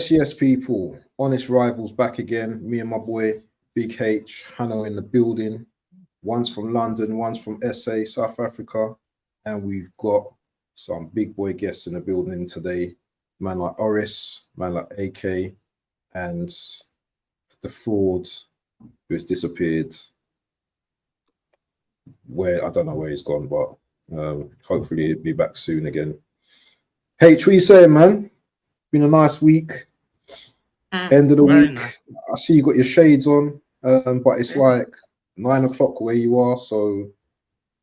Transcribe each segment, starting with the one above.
Yes, people. Honest Rivals back again. Me and my boy, Big H, Hanno in the building. One's from London, one's from SA, South Africa. And we've got some big boy guests in the building today. Man like Oris, man like AK, and the fraud who has disappeared. Where I don't know where he's gone, but hopefully he'll be back soon again. H, what you saying, man? Been a nice week. End of the week. Nice. I see you got your shades on, but it's like 9 o'clock where you are. So,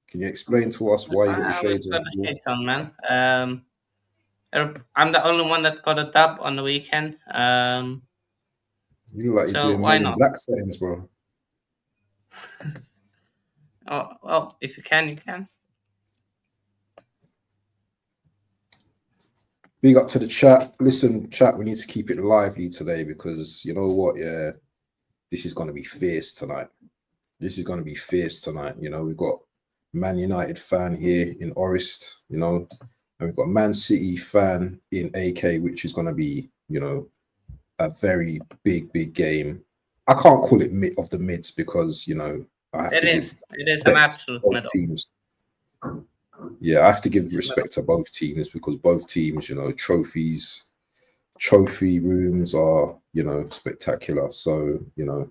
can you explain to us why you got your shades on? I've got the shades on, man. I'm the only one that got a dub on the weekend. You look like you're doing many black settings, bro. Oh well, if you can, you can. Big up to the chat. Listen, chat, we need to keep it lively today because you know what? Yeah, this is going to be fierce tonight. This is going to be fierce tonight. You know, we've got Man United fan here in Orist, you know, and we've got Man City fan in AK, which is going to be, you know, a very big game. I can't call it mid of the mids because, you know, I have it is an absolute middle. Teams. Yeah, I have to give respect to both teams because both teams, you know, trophy rooms are, you know, spectacular. So, you know,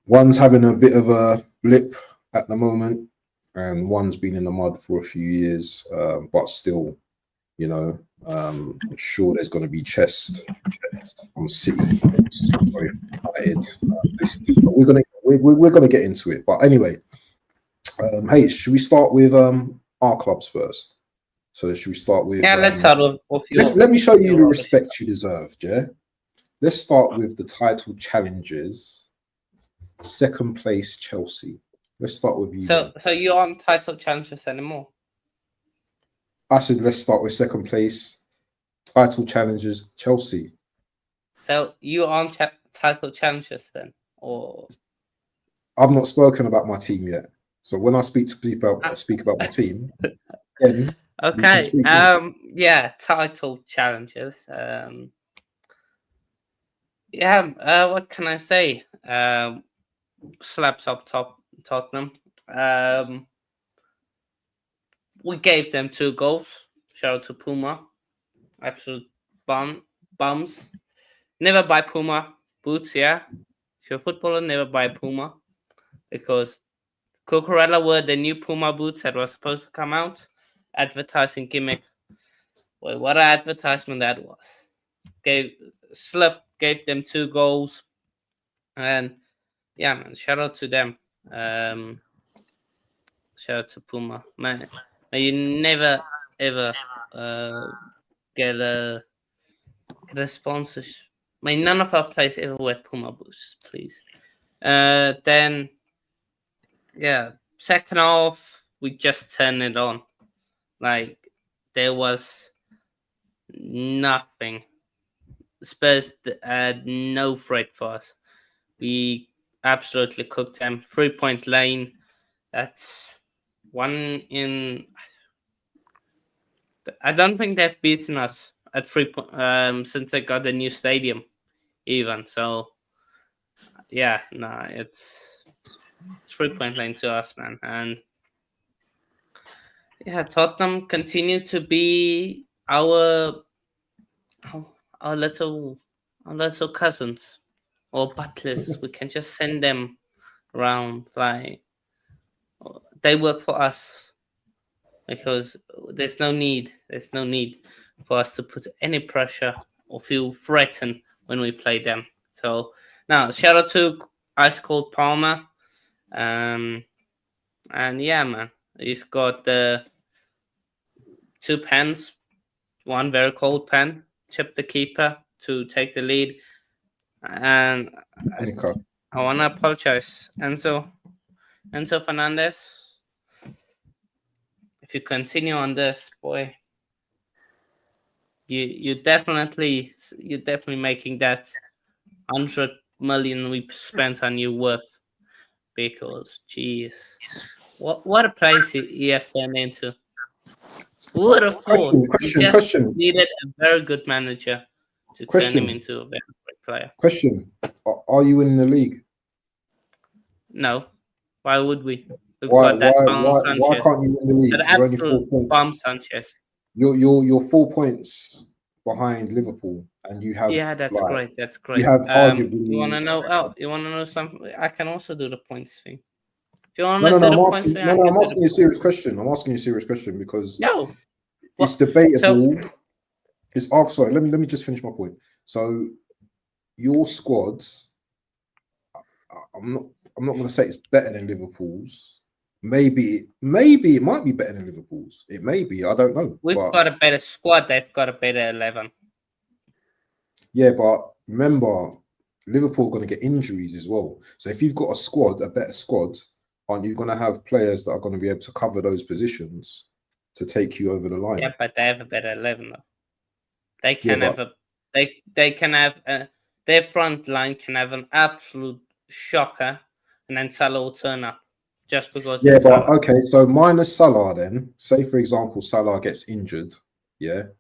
one's having a bit of a blip at the moment and one's been in the mud for a few years, but still, you know, I'm sure there's going to be chest on City. We're gonna get into it, but anyway. Hey, should we start with our clubs first? So should we start with? Yeah, let's start with your. Let me show you the respect you deserve, yeah. Let's start with the title challengers. Second place, Chelsea. Let's start with you. So you aren't title challengers anymore. I said let's start with second place, title challengers, Chelsea. So you aren't title challengers then, or? I've not spoken about my team yet. So when I speak to people, I speak about my team. Then okay. Yeah, title challenges. Yeah. What can I say? Slaps up top, Tottenham. We gave them 2 goals. Shout out to Puma. Absolute bums. Never buy Puma boots. Yeah, if you're a footballer, never buy Puma because Cucurella were the new Puma boots that were supposed to come out. Advertising gimmick. Well, what an advertisement that was. Gave them 2 goals. And yeah, man, shout out to them. Shout out to Puma. Man, you never ever get a sponsorship. I mean, none of our players ever wear Puma boots, please. Then yeah, second half, we just turned it on. Like, there was nothing. Spurs had no threat for us. We absolutely cooked them. 3-point lane. That's one in... I don't think they've beaten us at 3 point since they got the new stadium, even. So, yeah, it's 3-point lane to us, man. And yeah, Tottenham continue to be our little cousins or butlers. We can just send them around. Like, they work for us because there's no need for us to put any pressure or feel threatened when we play them. So now, shout out to ice cold Palmer. And yeah, man, he's got the 2 pens, one very cold pen, chip the keeper to take the lead. And Anika. I want to apologize, Enzo Fernandez. If you continue on this, boy, you're definitely making that 100 million we spent on you worth, because jeez, what a place he has turned into. Who would have thought? We just Question. needed a very good manager to turn him into a very great player. Question. Are you in the league? No, why would we? We've Why got that bomb Sanchez. why can't you win the league? That You're only 4 absolute points. bomb Sanchez. You're 4 points behind Liverpool, and you have That's great. That's great. You have arguably. You want to know? Oh, you want to know something? I can also do the points thing. If you want No, to do I'm the asking, points thing, I'm asking you a serious question. I'm asking you a serious question because it's debatable. Sorry, let me just finish my point. So your squads, I'm not going to say it's better than Liverpool's. Maybe it might be better than Liverpool's. It may be. I don't know. We've got a better squad. They've got a better 11. Yeah, but remember, Liverpool are going to get injuries as well. So if you've got a better squad, aren't you going to have players that are going to be able to cover those positions to take you over the line? Yeah, but they have a better 11 though. They can they can have their front line can have an absolute shocker, and then Salah will turn up just because. Yeah, but okay, so minus Salah then. Say for example, Salah gets injured. Yeah, do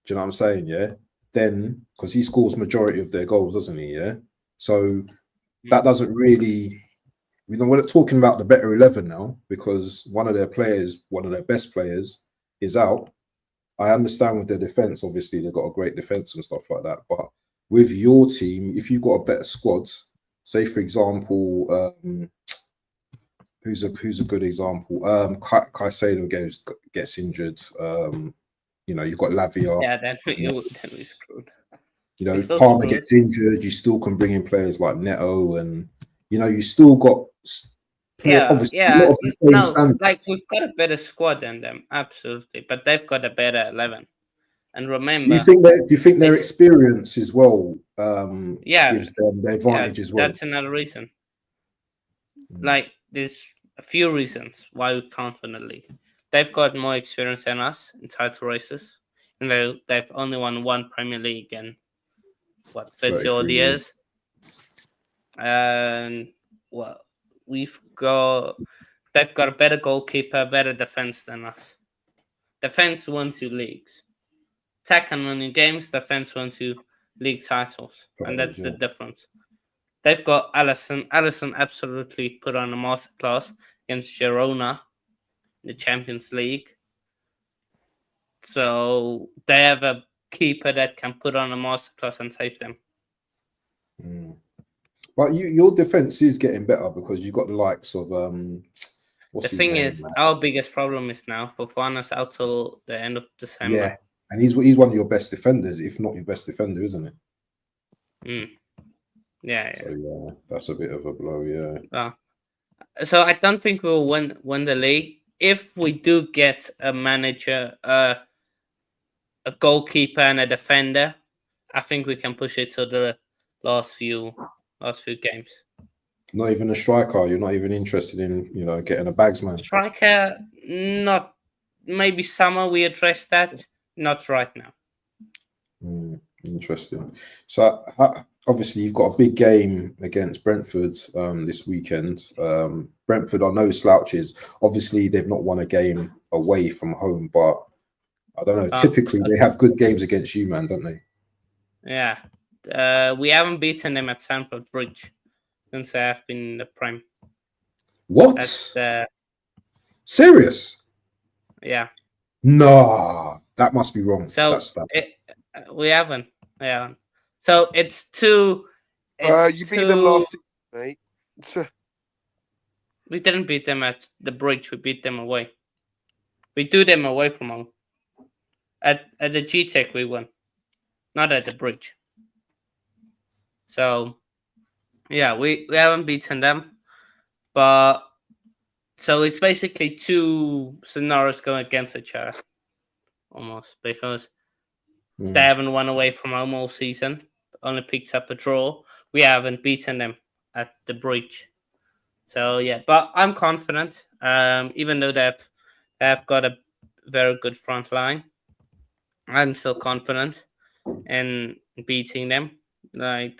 you know what I'm saying? Yeah, then because he scores majority of their goals, doesn't he? Yeah, so that doesn't really. We're not talking about the better 11 now because one of their best players, is out. I understand with their defense, obviously they've got a great defense and stuff like that. But with your team, if you've got a better squad, say for example, who's a good example? Caicedo gets injured. You've got Lavia. Yeah, then we screwed. Palmer gets injured. You still can bring in players like Neto, and you still got. Like we've got a better squad than them, absolutely, but they've got a better 11. And remember, do you think their experience as well gives them the advantage as well? That's another reason. Like there's a few reasons why we can't win the league. They've got more experience than us in title races, and they've only won one Premier League in 30 odd years. And they've got a better goalkeeper, better defense than us. Defense wins you leagues. Attack can win you games. Defense wins you league titles, and that's the difference. They've got Alisson. Alisson absolutely put on a masterclass against Girona in the Champions League. So they have a keeper that can put on a masterclass and save them. But your defense is getting better because you've got the likes of the thing is, our biggest problem is now Fofana's out till the end of December. Yeah, and he's one of your best defenders, if not your best defender, isn't it? Yeah. So yeah, that's a bit of a blow. Yeah. So I don't think we'll win the league. If we do get a manager, a goalkeeper, and a defender, I think we can push it to the last few games. Not even a striker. You're not even interested in getting a bagsman. Striker, not. Maybe summer we address that. Not right now. Interesting. So obviously you've got a big game against Brentford this weekend. Brentford are no slouches. Obviously they've not won a game away from home, but I don't know. Typically they have good games against you, man, don't they? Yeah. We haven't beaten them at Stamford Bridge since I have been in the Prem. What? Serious? Yeah. Nah, that must be wrong. So we haven't. Yeah. So it's two. You beat them last season, mate. We didn't beat them at the Bridge. We beat them away. We do them away from home. At the Citeh we won, not at the Bridge. So Yeah, we haven't beaten them, but so it's basically two scenarios going against each other almost because they haven't won away from home all season, only picked up a draw. We haven't beaten them at the bridge. So yeah, but I'm confident. Even though they've got a very good front line, I'm still confident in beating them. Like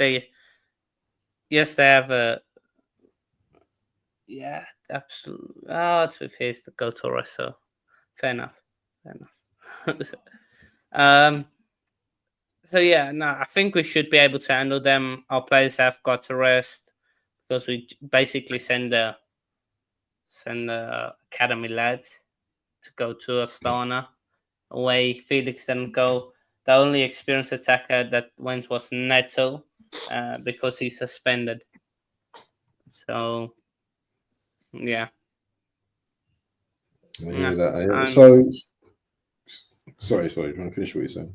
yes, they have a absolutely. Oh, to be fair, it's the Go Torres, so fair enough. um. So yeah, no, I think we should be able to handle them. Our players have got to rest because we basically send the academy lads to go to Astana away. Felix didn't go. The only experienced attacker that went was Neto because he's suspended. So yeah. I hear that. Sorry. Do you want to finish what you're saying?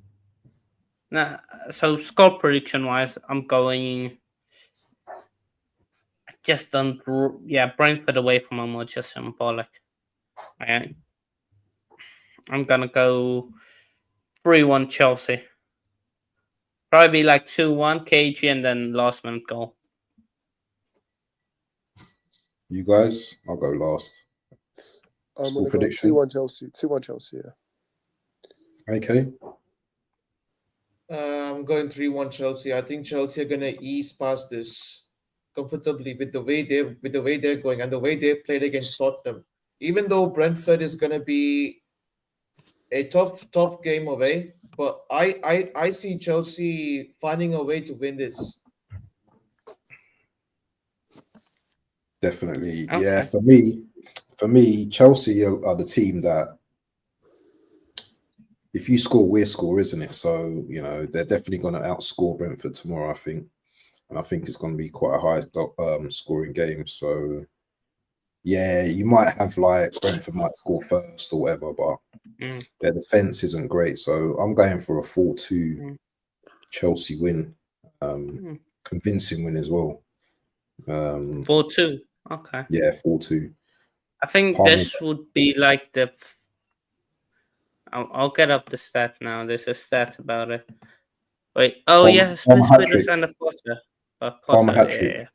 Nah, so score prediction wise, I'm going. Just don't. Brentford away from home was just symbolic. Right. I'm gonna go 3-1 Chelsea. Probably like 2-1 KG and then last minute goal. You guys, I'll go last. I'm going to go 2-1 Chelsea. 2-1 Chelsea, yeah. Okay. I'm going 3-1 Chelsea. I think Chelsea are going to ease past this comfortably with the way they're going and the way they played against Tottenham. Even though Brentford is going to be a tough game away, but I see Chelsea finding a way to win this. Definitely. Okay. Yeah, for me, Chelsea are the team that if you score, we score, isn't it? So, they're definitely going to outscore Brentford tomorrow, I think. And I think it's going to be quite a high scoring game. So, yeah, you might have like Brentford might score first or whatever, but their defense isn't great. So I'm going for a 4-2 Chelsea win. Convincing win as well. 4-2. Okay. Yeah, 4-2. I think this would be like the. I'll get up the stat now. There's a stat about it. Wait. Oh yeah, Spurs winners under Potter. Palmer hat trick. Yeah.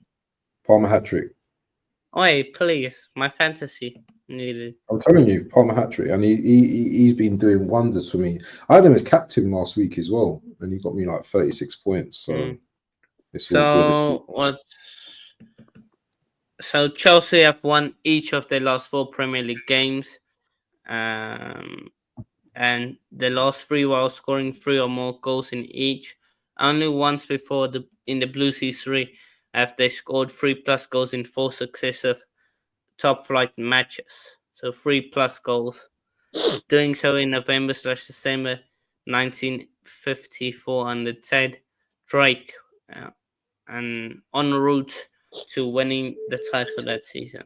Palmer hat trick. Wait, please. My fantasy needed. I'm telling you, Palmer hat trick, and he's been doing wonders for me. I had him as captain last week as well, and he got me like 36 points. So it's all good. So Chelsea have won each of their last 4 Premier League games, and the last 3 while scoring 3 or more goals in each. Only once before in the Blues history have they scored 3+ goals in 4 successive top flight matches. So 3+ goals. Doing so in November/December 1954 under Ted Drake, and en route to winning the title that season.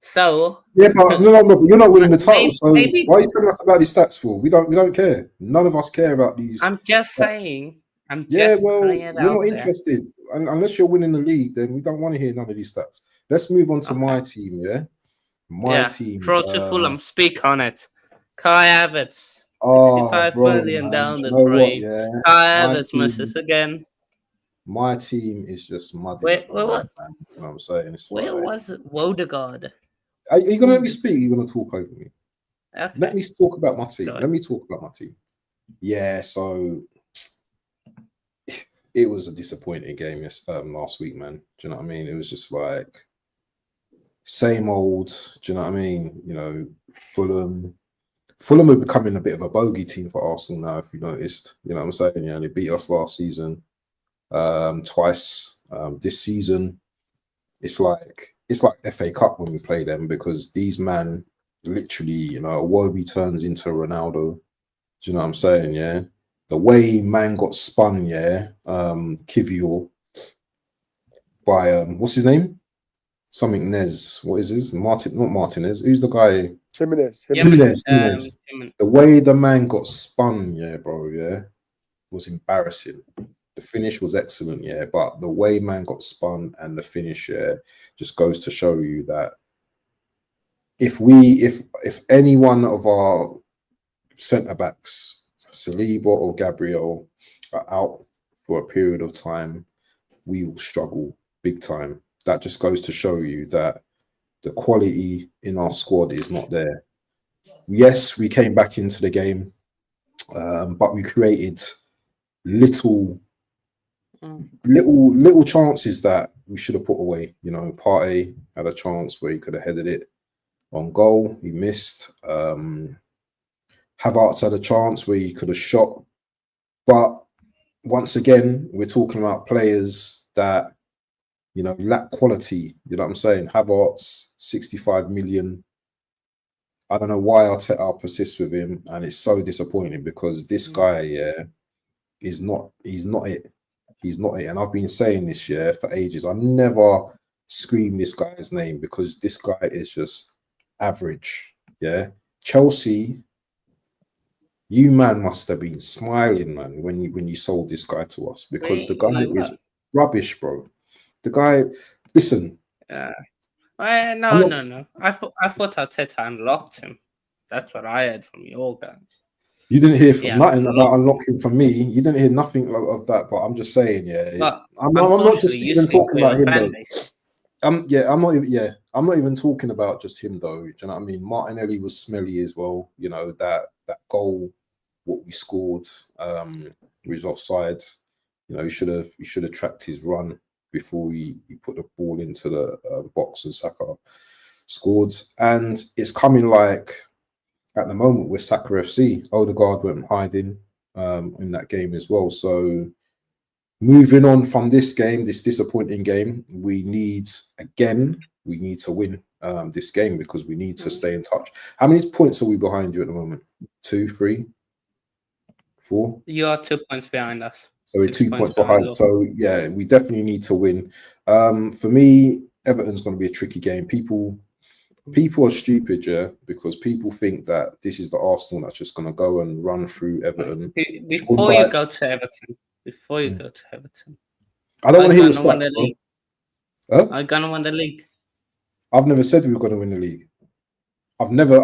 So yeah, but no, you're not winning the title. So why are you telling us about these stats for? We don't care. None of us care about these. I'm just saying. We're not interested. Unless you're winning the league, then we don't want to hear none of these stats. Let's move on to my team. Yeah, my team. Draw to Fulham. Speak on it. Kai Havertz, 65 million down the drain. Kai Havertz misses again. My team is just muddy. What? You know what I'm saying? Where was Wodegaard? Are you going to let me speak? Or are you going to talk over me? Okay. Let me talk about my team. Yeah, so it was a disappointing game last week, man. Do you know what I mean? It was just like same old. Do you know what I mean? Fulham are becoming a bit of a bogey team for Arsenal now, if you noticed. You know what I'm saying? They beat us last season twice. This season, it's like FA Cup when we play them, because these man literally, Iwobi turns into Ronaldo. Do you know what I'm saying? Yeah. The way man got spun, Kivior by what's his name? Nez. What is his? Not Martinez. Who's the guy? Jimenez. The way the man got spun, bro, was embarrassing. The finish was excellent, yeah. But the way man got spun and the finish, yeah, just goes to show you that if any one of our centre backs, Saliba or Gabriel, are out for a period of time, we will struggle big time. That just goes to show you that the quality in our squad is not there. Yes, we came back into the game, but we created little chances that we should have put away. You know, Partey had a chance where he could have headed it on goal. He missed. Havertz had a chance where he could have shot. But once again, we're talking about players that, you know, lack quality. You know what I'm saying? Havertz, 65 million. I don't know why Arteta persists with him, and it's so disappointing because this guy, yeah, he's not it. He's not it. And I've been saying this, yeah, for ages. I never scream this guy's name because this guy is just average. Yeah. Chelsea, you man must have been smiling, man, when you sold this guy to us, because the guy is rubbish, bro. The guy, listen. No. I thought Arteta unlocked him. That's what I heard from your guys. You didn't hear nothing about unlocking from me. You didn't hear nothing of that. But I'm just saying, yeah. I'm not just even talking about him though. I'm not even talking about just him though. Do you know what I mean? Martinelli was smelly as well. You know, that goal, what we scored, was offside. You know, he should have tracked his run before he put the ball into the box and Saka scored. And it's coming like, at the moment, we're Saka FC. Odegaard went hiding in that game as well. So moving on from this game, this disappointing game, we need to win this game because we need to stay in touch. How many points are we behind you at the moment? 2, 3, 4? You are 2 points behind us. So we're 2 points behind. So yeah, we definitely need to win. For me, Everton's going to be a tricky game. People are stupid, yeah, because people think that this is the Arsenal that's just going to go and run through Everton. Before you go to Everton, I don't want to hear the stats, bro. I'm going to win the league. I've never said we were going to win the league. I've never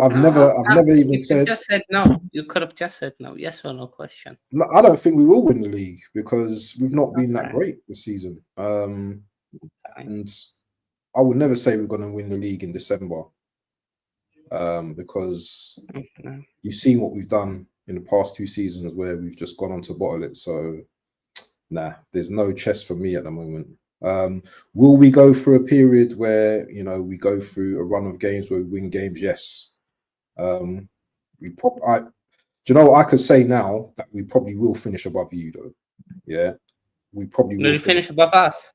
even said. You just said no. You could have just said no. Yes or no question. No, I don't think we will win the league because we've not been that great this season. And I would never say we're going to win the league in December because you've seen what we've done in the past 2 seasons where we've just gone on to bottle it. So, nah, there's no chest for me at the moment. Will we go through a period where, you know, we go through a run of games where we win games? Yes. Do you know what I could say now? That we probably will finish above you, though. Yeah, we probably will finish above us.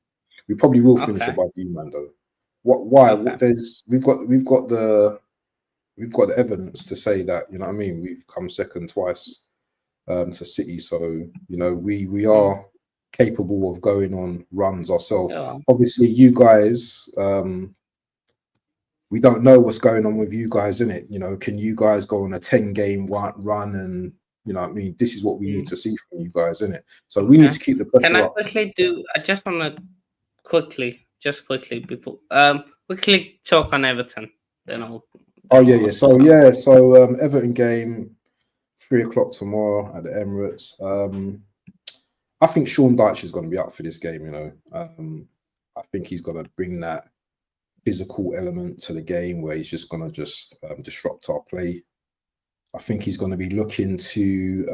We probably will finish above you, man. Though. Why? Okay. We've got the evidence to say that, you know what I mean. We've come second twice to City, so you know we are capable of going on runs ourselves. Yeah. Obviously, you guys, we don't know what's going on with you guys, innit? You know, can you guys go on a 10-game run and, you know what I mean? This is what we need to see from you guys, innit? So we need to keep the pressure Can I up. quickly do? I just want to quickly before quickly talk on Everton. Then I'll. Oh yeah. So Everton game, 3 o'clock tomorrow at the Emirates. I think Sean Dyche is going to be up for this game. You know, I think he's going to bring that physical element to the game where he's just going to disrupt our play. I think he's going to be looking to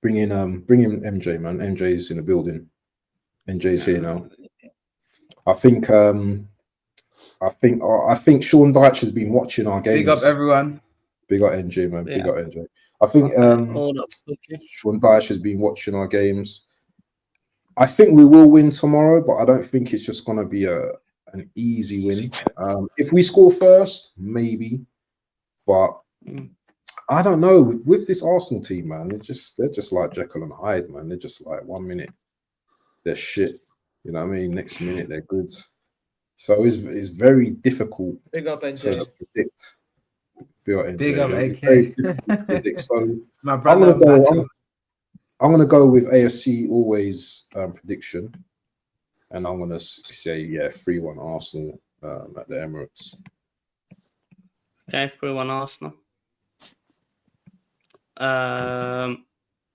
bring in MJ, man. MJ's in the building. MJ's here now. I think Sean Dyche has been watching our games. Big up everyone. Big up NJ, man. Big up NJ. I think Sean Dyche has been watching our games. I think we will win tomorrow, but I don't think it's just going to be an easy win. If we score first, maybe, but I don't know. With this Arsenal team, man, they're just like Jekyll and Hyde, man. They're just like 1 minute they're shit, you know what I mean? Next minute they're good. So it's very difficult to predict. Big up, AK. Very difficult to predict. So my brother. I'm gonna go with AFC always prediction, and I'm gonna say 3-1 Arsenal at the Emirates. Okay, 3-1 Arsenal.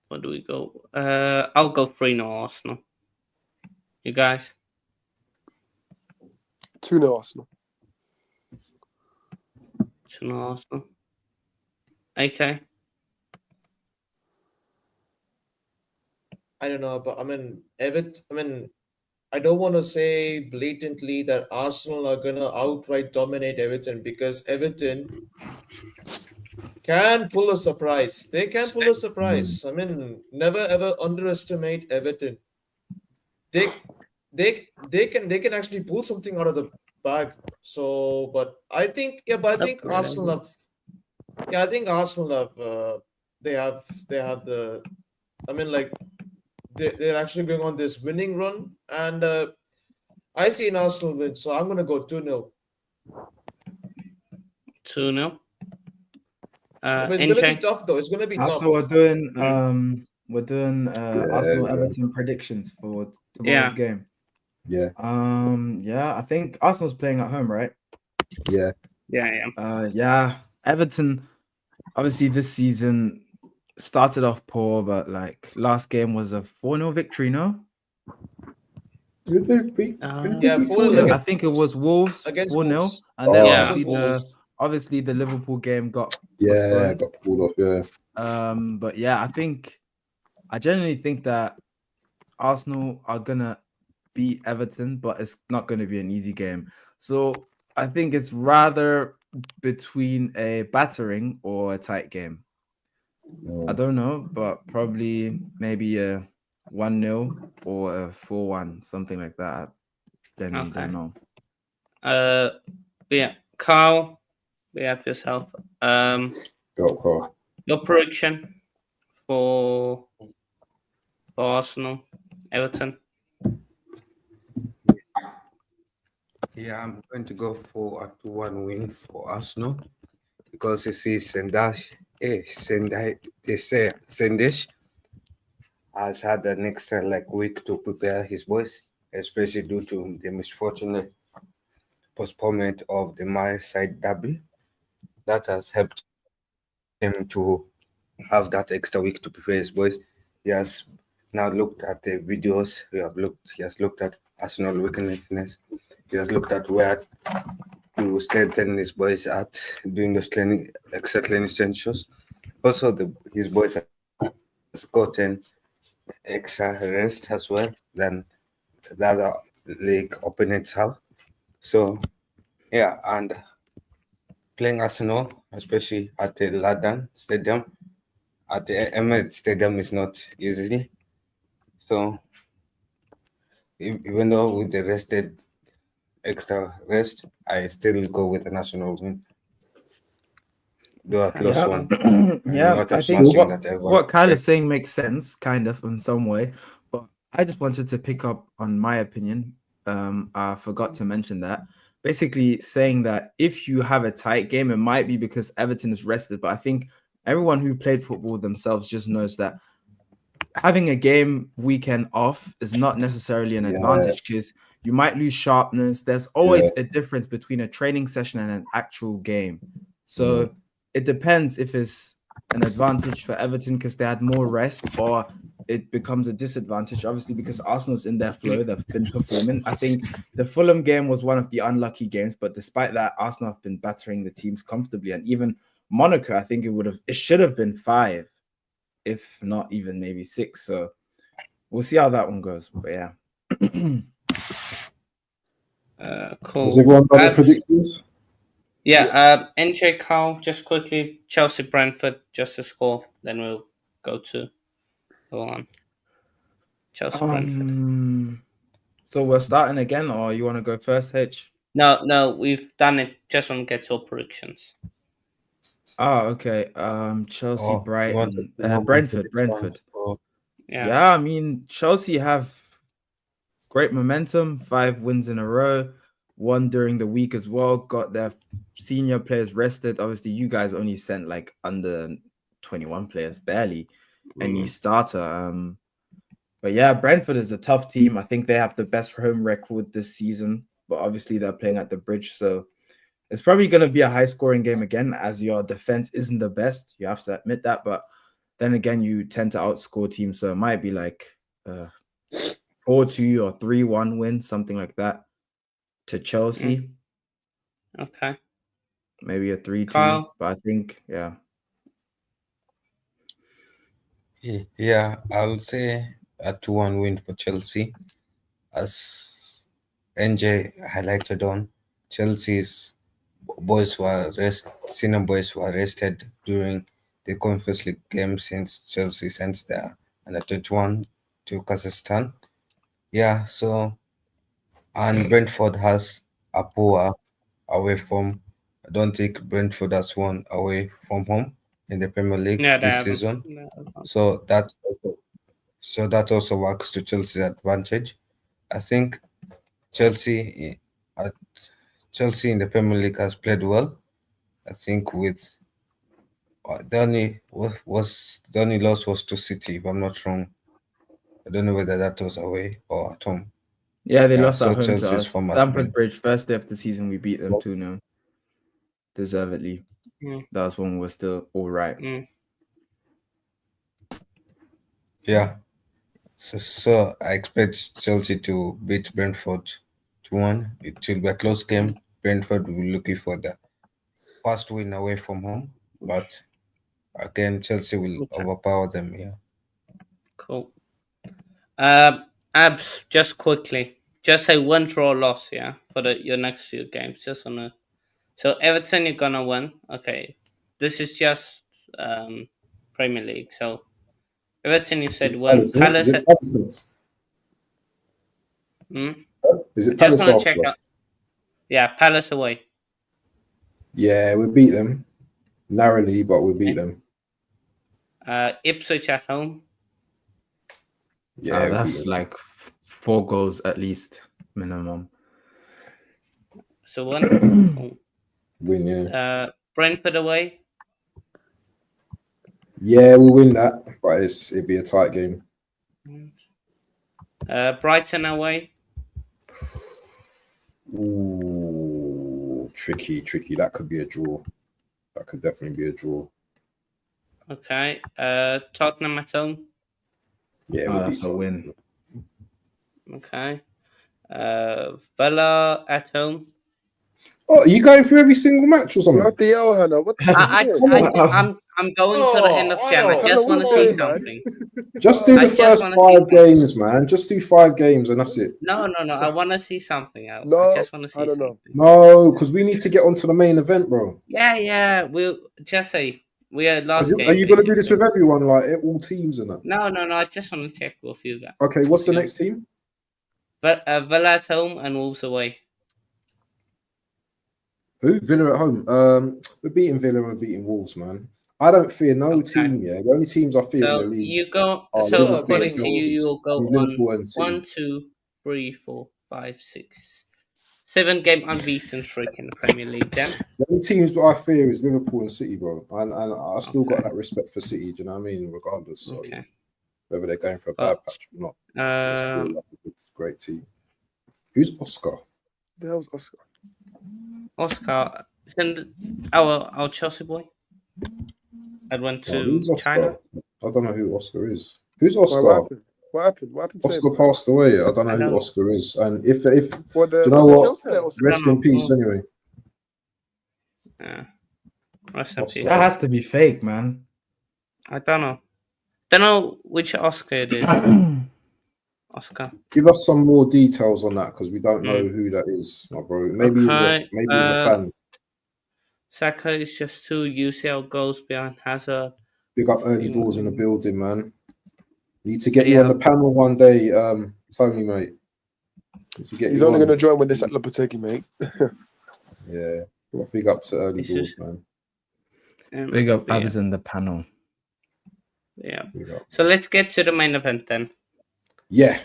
Where do we go? I'll go 3-0 Arsenal. You guys? 2-0 Arsenal. 2-0 Arsenal. AK? I don't know, but I mean, I don't want to say blatantly that Arsenal are gonna outright dominate Everton, because Everton can pull a surprise. They can pull a surprise. I mean, never ever underestimate Everton. They can actually pull something out of the bag. So, but I think Arsenal have. Yeah, I think Arsenal have. They have the. I mean, like they're actually going on this winning run, and I see an Arsenal win. So I'm gonna go 2-0. 2-0. It's gonna be tough though. It's gonna be tough. So we're doing Arsenal Everton predictions for tomorrow's game. Yeah. I think Arsenal's playing at home, right? Yeah. Yeah. Everton, obviously this season started off poor, but like last game was a 4-0 victory, no? Did they beat? Yeah, 4-0. I think it was Wolves against 4-0, Wolves. and then Yeah. obviously the Liverpool game got got postponed. pulled off. Yeah. But yeah, I genuinely think that Arsenal are gonna beat Everton, but it's not gonna be an easy game. So I think it's rather between a battering or a tight game. I don't know, but probably maybe a 1-0 or a 4-1, something like that. Then don't know. Yeah, Carl, behave yourself. Go, Carl. Your prediction for Arsenal, Everton. Yeah, I'm going to go for a 2-1 win for Arsenal, because you see Sean Dyche has had an extra week to prepare his boys, especially due to the misfortunate postponement of the Merseyside derby. That has helped him to have that extra week to prepare his boys. He has now looked at the videos. He has looked at Arsenal weaknesses. He has looked at where to strengthen his boys at doing those extra training sessions. Also, his boys has gotten extra rest as well than the other league opponents have. So, yeah, and playing Arsenal, especially at the London Stadium, at the Emirates Stadium, is not easy. So, even though with the extra rest, I still go with the national win. Though a close one. I think what Kyle is saying makes sense, kind of, in some way. But I just wanted to pick up on my opinion. I forgot to mention that. Basically saying that if you have a tight game, it might be because Everton is rested. But I think everyone who played football themselves just knows that having a game weekend off is not necessarily an advantage, because you might lose sharpness. There's always a difference between a training session and an actual game. So it depends if it's an advantage for Everton because they had more rest, or it becomes a disadvantage, obviously, because Arsenal's in their flow. They've been performing. I think the Fulham game was one of the unlucky games, but despite that, Arsenal have been battering the teams comfortably. And even Monaco, I think it should have been 5, if not even maybe 6. So we'll see how that one goes. But yeah. Cool. Has everyone done the predictions? Yeah, NJ Carl, just quickly, Chelsea Brentford, just to score, then we'll go on. Chelsea Brentford. So we're starting again, or you want to go first, H? No, we've done it. Just want to get your predictions. Oh, okay. Chelsea, Brighton, Brentford. Yeah, I mean, Chelsea have great momentum, 5 wins in a row, 1 during the week as well. Got their senior players rested. Obviously, you guys only sent under 21 players, barely. any starter. But yeah, Brentford is a tough team. I think they have the best home record this season, but obviously they're playing at the Bridge, so it's probably going to be a high-scoring game again, as your defense isn't the best. You have to admit that, but then again, you tend to outscore teams, so it might be like 4-2 or 3-1 win, something like that, to Chelsea. Okay. Maybe a 3-2, Kyle? but I think, yeah. Yeah, I'll say a 2-1 win for Chelsea. As NJ highlighted on, Chelsea's senior boys were rested during the Conference League game since Chelsea sent their under-21 to Kazakhstan. Yeah, so, and Brentford has a poor away form. I don't think Brentford has won away from home in the Premier League this season. So that also works to Chelsea's advantage. I think Chelsea in the Premier League has played well. I think with the only loss was to City, if I'm not wrong. I don't know whether that was away or at home. Yeah, they lost at home Chelsea's to us. form has Stamford been- Bridge, first day of the season, we beat them 2-0. Deservedly. That was when we were still all right. Yeah. So I expect Chelsea to beat Brentford 2-1. It will be a close game. Brentford will be looking for the first win away from home, but again, Chelsea will overpower them. Yeah. Cool. Abs, just quickly, just say one draw loss, yeah, for your next few games. Just on so Everton, you're gonna win. Okay, this is just Premier League. So Everton, you said win. Palace. Is it Just Palace? want to check out. Yeah, Palace away. Yeah, we beat them narrowly, but we beat them. Ipswich at home. Yeah, that's like 4 goals at least minimum. So one. Cool. Win, yeah. Brentford away. Yeah, we'll win that, but it'd be a tight game. Brighton away. Ooh, tricky. That could be a draw. That could definitely be a draw. Okay. Tottenham at home. Yeah, that's a win. Okay. Villa at home. Oh, are you going through every single match or something? What the hell, Hannah? What the I'm going to the end of Jan. I just want to see something. Just do the first 5 games, man. Just do 5 games and that's it. No. I want to see something. I just want to see something. No, because we need to get onto the main event, bro. Yeah. We'll just say we are last game. Are you going to do this with everyone, like all teams and that? No. I just want to check with you guys. Okay, what's the next team? But Villa at home and Wolves away. Who? Villa at home. We're beating Villa and we're beating Wolves, man. I don't fear no team. Yeah, the only teams I fear in the league. You go. So according to you will go on 1, 2, 3, 4, 5, 6, 7 game unbeaten streak in the Premier League. Then the only teams that I fear is Liverpool and City, bro. And I still got that respect for City. Do you know what I mean? Regardless, so whether they're going for a bad patch or not, still a great team. Who's Oscar? The hell's Oscar? Oscar, send our Chelsea boy. I went to China. I don't know who Oscar is. Who's Oscar? What happened to Oscar him? passed away. I don't know who Oscar is. And if do you know what? Rest in peace, anyway. Yeah. Rest in peace. That has to be fake, man. I don't know. Don't know which Oscar it is. Oscar. Give us some more details on that because we don't know who that is, my bro. Maybe he's a fan. Saka is just 2 UCL goals behind Hazard. Big up early doors in the building, man. Need to get you on the panel one day, Tony, mate. He's only going to join when this at Lopetegui, mate. Yeah. Big up to early doors, man. Big up Abz in the panel. Yeah. So let's get to the main event then. Yeah.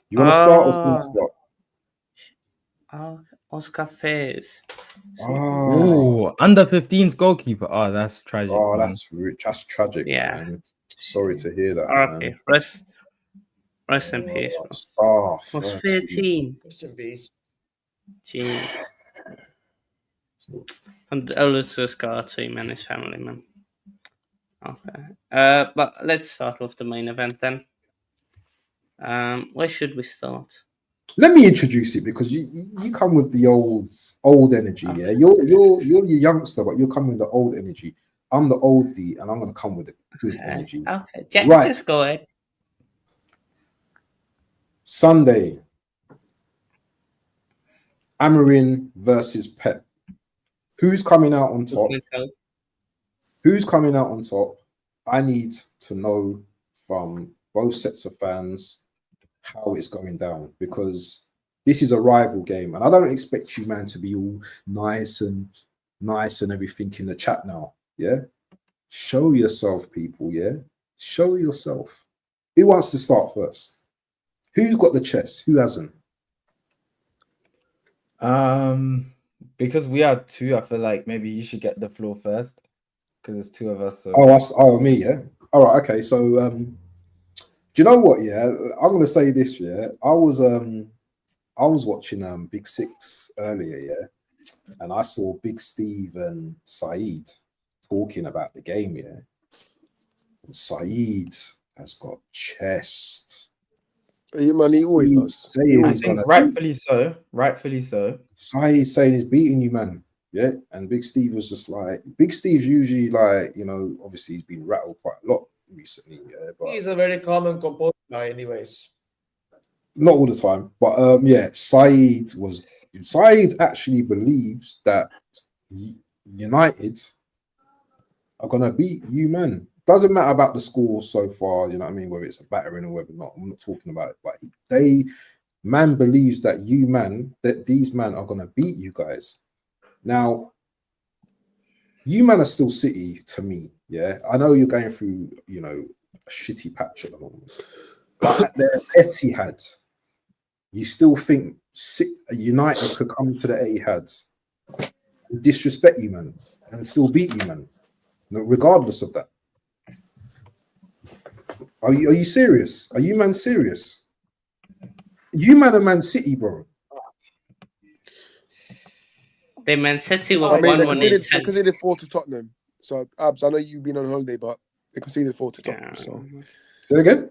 You want to start or should start? Oscar Fairs. Oh, under 15's goalkeeper. Oh, that's tragic. Oh, that's tragic. Yeah. Man. Sorry to hear that, RP. man. Rest in peace, bro. Star Was 13. Rest in peace. Jeez. Condolences to Scar team and his family, man. Okay. But let's start with the main event then. Where should we start? Let me introduce it because you come with the old energy. Yeah, you're your youngster, but you're coming with the old energy. I'm the oldie, and I'm gonna come with the good energy. Okay, Jack, Right. just go ahead. Sunday, Amorim versus Pep. Who's coming out on top? Who's coming out on top? I need to know from both sets of fans how it's going down, because this is a rival game, and I don't expect you, man, to be all nice and everything in the chat now. Yeah, show yourself, people. Yeah, show yourself. Who wants to start first? Who's got the chest? Who hasn't? Because we are two, I feel like maybe you should get the floor first, because there's two of us. So. Oh, me, yeah. All right, okay. So, do you know what? Yeah, I'm gonna say this. Yeah, I was watching Big Six earlier. Yeah, and I saw Big Steve and Saeed talking about the game. Yeah, Saeed has got chest. Yeah, man, he always does. I think rightfully so. Rightfully so. Saeed saying he's beating you, man. Yeah, and Big Steve was just like, Big Steve's usually like, you know, obviously he's been rattled quite a lot recently. Yeah, but He's a very calm and composed guy, anyways. not all the time. But yeah, Saeed actually believes that United are gonna beat you, man. Doesn't matter about the score so far, you know what I mean, whether it's a battering or whether not. I'm not talking about it, but man believes that these men are gonna beat you guys. Now, you man are still City to me, yeah. I know you're going through, you know, a shitty patch at the moment, but at the Etihad, you still think United could come to the Etihad and disrespect you, man, and still beat you, man, regardless of that. Are you serious? Are you man serious? You man are Man City, bro. They Man City were I mean, they 1-1 conceded 4 to Tottenham. So, Abz, I know you've been on holiday, but they conceded 4 to Tottenham. So, say again.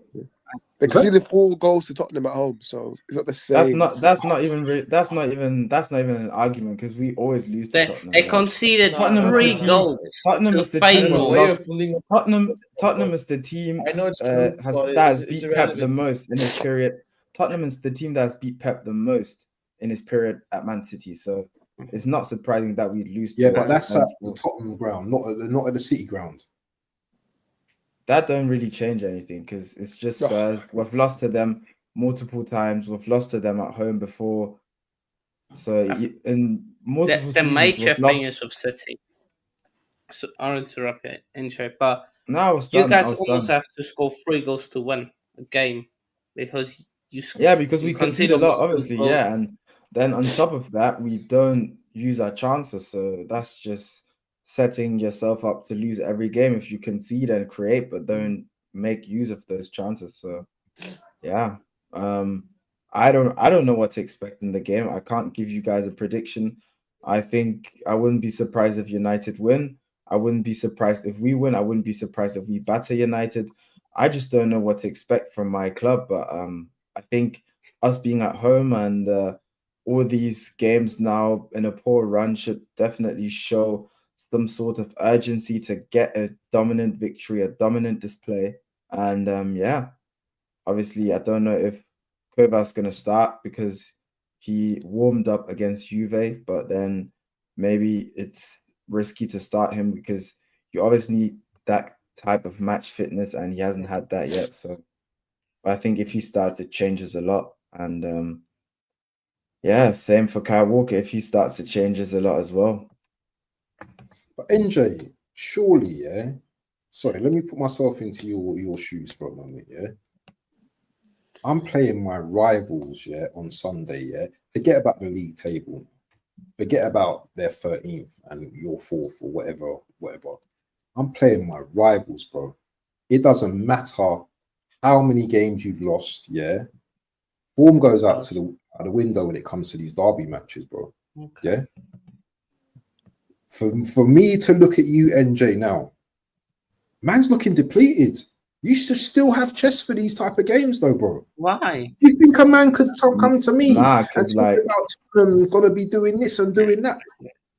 They conceded 4 goals to Tottenham at home, so it's not the same. That's not even an argument, because we always lose to Tottenham. They conceded Tottenham 3 goals. Tottenham is the team Tottenham is the team that has beat Pep the most in his period. Tottenham is the team that has beat Pep the most in his period at Man City. So it's not surprising that we lose. Yeah, but that's at the Tottenham ground, not at the City ground. That don't really change anything, because it's just we've lost to them multiple times. We've lost to them at home before. So in multiple the major thing is with City. So I'll interrupt you, intro, but you guys almost have to score 3 goals to win a game, because because we concede a lot, obviously, and then on top of that, we don't use our chances. So that's just setting yourself up to lose every game if you concede and create, but don't make use of those chances. So yeah, I don't know what to expect in the game. I can't give you guys a prediction. I think I wouldn't be surprised if United win. I wouldn't be surprised if we win. I wouldn't be surprised if we batter United. I just don't know what to expect from my club. But I think us being at home and all these games now in a poor run should definitely show some sort of urgency to get a dominant victory, a dominant display. And yeah, obviously, I don't know if Kovacs going to start because he warmed up against Juve, but then maybe it's risky to start him because you obviously need that type of match fitness, and he hasn't had that yet. So I think if he starts, it changes a lot. And yeah, same for Kyle Walker. If he starts, it changes a lot as well. But NJ, surely, yeah. Sorry, let me put myself into your shoes for a moment, yeah. I'm playing my rivals, yeah, on Sunday, yeah. Forget about the league table. Forget about their 13th and your 4th or whatever. I'm playing my rivals, bro. it doesn't matter how many games you've lost. Yeah, form goes out the window when it comes to these derby matches, bro. Okay. Yeah. For me to look at you, NJ, now, man's looking depleted. You should still have chest for these type of games, though, bro. Why? You think a man could come to me Nah, and because talk like, about gonna be doing this and doing that?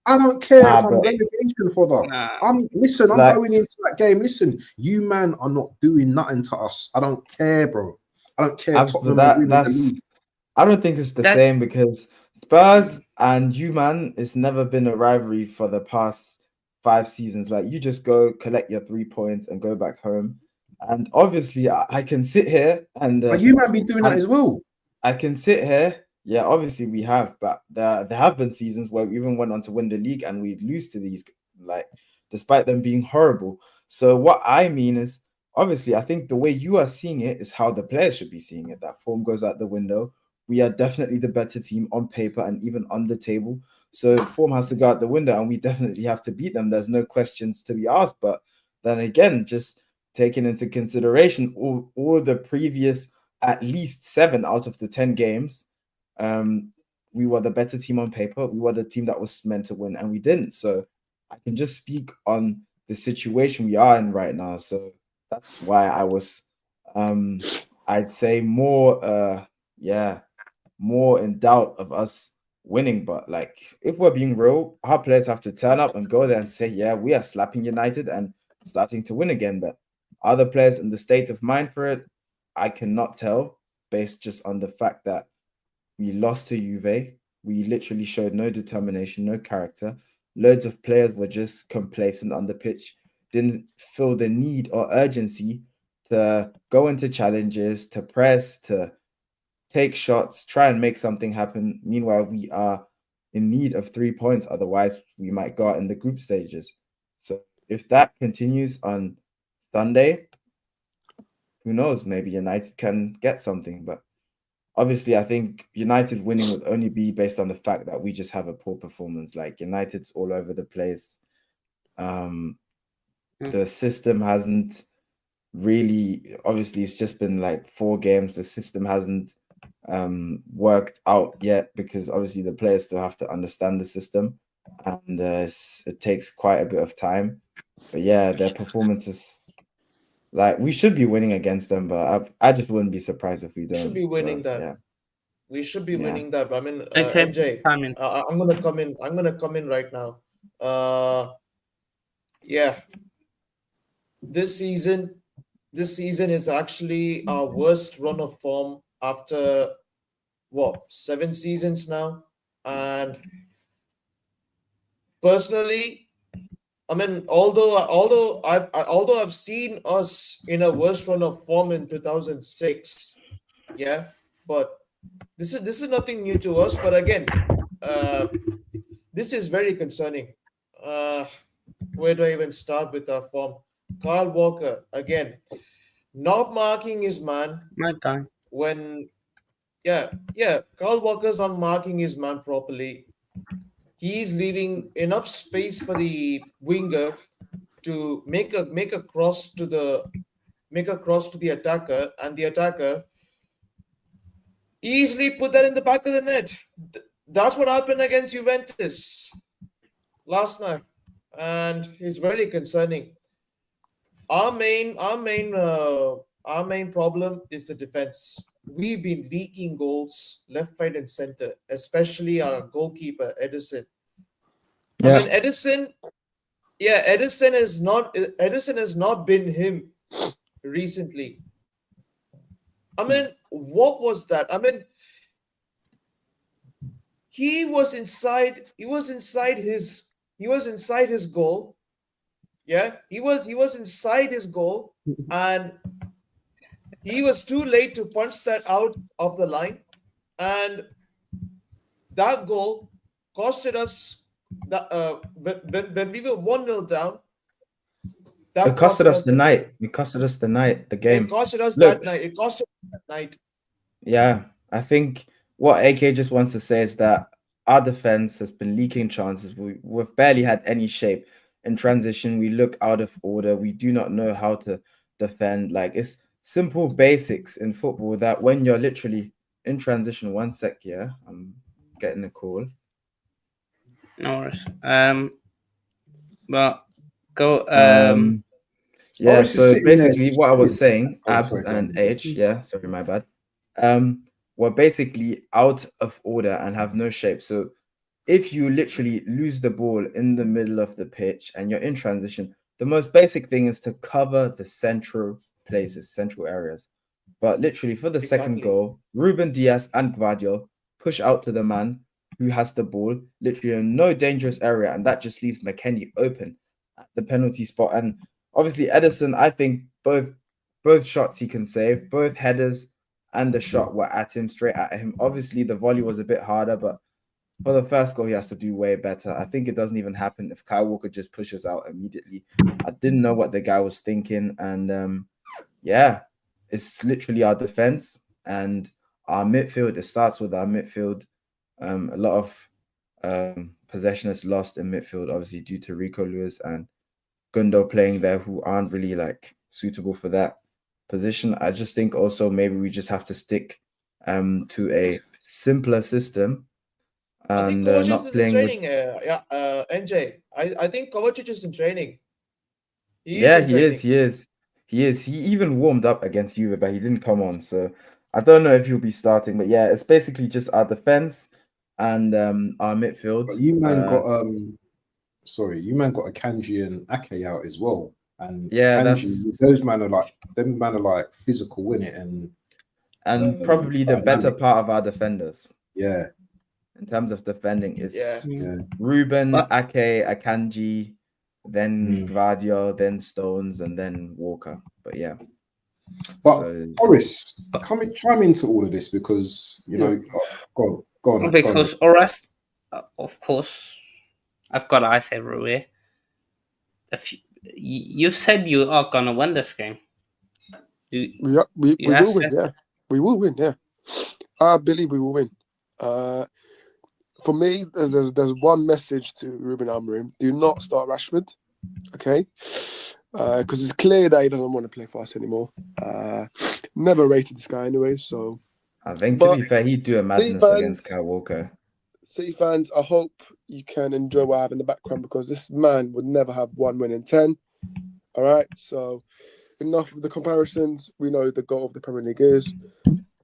I don't care nah, if I'm but relegation fodder. Nah. I'm like, going into that game. Listen, you man are not doing nothing to us. I don't care, bro. I don't care if but Tottenham are winning the that's. league. I don't think it's the That's same because Spurs and you, man, it's never been a rivalry for the past 5 seasons. Like, you just go collect your 3 points and go back home. And obviously, I can sit here and But you might be doing that as well. I can sit here. Yeah, obviously we have, but there have been seasons where we even went on to win the league and we lose to these, like, despite them being horrible. So what I mean is, obviously, I think the way you are seeing it is how the players should be seeing it. That form goes out the window. We are definitely the better team on paper and even on the table. So form has to go out the window, and we definitely have to beat them. There's no questions to be asked. But then again, just taking into consideration all the previous at least 7 out of the 10 games, we were the better team on paper. We were the team that was meant to win, and we didn't. So I can just speak on the situation we are in right now. So that's why I was, I'd say more in doubt of us winning. But like, if we're being real, our players have to turn up and go there and say, yeah, we are slapping United and starting to win again. But other players in the state of mind for it, I cannot tell, based just on the fact that we lost to Juve. We literally showed no determination, no character. Loads of players were just complacent on the pitch, didn't feel the need or urgency to go into challenges, to press, to take shots, try and make something happen. Meanwhile, we are in need of 3 points. Otherwise, we might go out in the group stages. So if that continues on Sunday, who knows? Maybe United can get something. But obviously, I think United winning would only be based on the fact that we just have a poor performance. Like, United's all over the place. The system hasn't really, obviously, it's just been like 4 games. The system hasn't worked out yet because obviously the players still have to understand the system, and it takes quite a bit of time. But yeah, their performances, like, we should be winning against them, but I just wouldn't be surprised if we don't. We should be winning that. Yeah. We should be winning that. I mean, Okay, NJ, timing. I'm gonna come in. I'm gonna come in right now. Yeah, this season is actually our worst run of form after what, 7 seasons now. And personally, I mean, although I've seen us in a worse run of form in 2006, yeah, but this is nothing new to us. But again, this is very concerning. Where do I even start with our form? Kyle Walker again, not marking his man. My time. Kyle Walker's not marking his man properly. He's leaving enough space for the winger to make a cross to the attacker, and the attacker easily put that in the back of the net. That's what happened against Juventus last night, and it's very concerning. Our main problem is the defense. We've been leaking goals left, right, and center, especially our goalkeeper Edison. Yeah. I mean, Edison has not been him recently. I mean, what was that? I mean, he was inside his goal. Yeah, he was inside his goal, and he was too late to punch that out of the line, and that goal costed us. When we were 1-0 down, It costed us the night. It costed us the night, the game. It costed us that night. It costed us that night. Yeah, I think what AK just wants to say is that our defense has been leaking chances. We've barely had any shape. In transition, we look out of order. We do not know how to defend. Like, it's simple basics in football that when you're literally in transition. 1 sec, yeah, I'm getting a call. No worries. But go. Yeah, Boris is so sitting there basically what I was saying, Oh, Abs sorry, go and on. H, yeah, sorry, my bad. Were basically out of order and have no shape. So if you literally lose the ball in the middle of the pitch and you're in transition, the most basic thing is to cover the central places, central areas. But literally for the second Exactly. goal, Ruben Diaz and Gvardiol push out to the man who has the ball, literally in no dangerous area, and that just leaves McKennie open at the penalty spot. And obviously Edison, I think both shots he can save, both headers and the shot were at him, straight at him. Obviously the volley was a bit harder, but for the first goal, he has to do way better. I think it doesn't even happen if Kyle Walker just pushes out immediately. I didn't know what the guy was thinking. And yeah, it's literally our defense and our midfield. It starts with our midfield. A lot of possession is lost in midfield, obviously, due to Rico Lewis and Gundo playing there, who aren't really like suitable for that position. I just think also maybe we just have to stick to a simpler system. I think And Kovacic not is in playing with training. NJ. I think Kovacic is in training. He is yeah, in training. he is. He even warmed up against Juve, but he didn't come on. So I don't know if he'll be starting. But yeah, it's basically just our defense and our midfield. But you man got you man got Akanji and Ake out as well. And Yeah, Akanji, those man are like physical in it, and probably the better dynamic. part of our defenders. Yeah. In terms of defending, it's Yeah. Ruben, But- Ake, Akanji, then Gvardiol, then Stones, and then Walker. But yeah. But So, Boris, chime into all of this because you know, go on. Because Orest, of course, I've got eyes everywhere. You said you are gonna win this game. We will win. Yeah, we will win. Yeah, I believe we will win. For me, there's one message to Ruben Amorim: do not start Rashford, okay? Because it's clear that he doesn't want to play for us anymore. Never rated this guy anyway, so. I think to be fair, he'd do a madness against Kyle Walker. City fans, I hope you can enjoy what I have in the background because this man would never have 1 win in 10. All right, so enough of the comparisons. We know the goal of the Premier League is.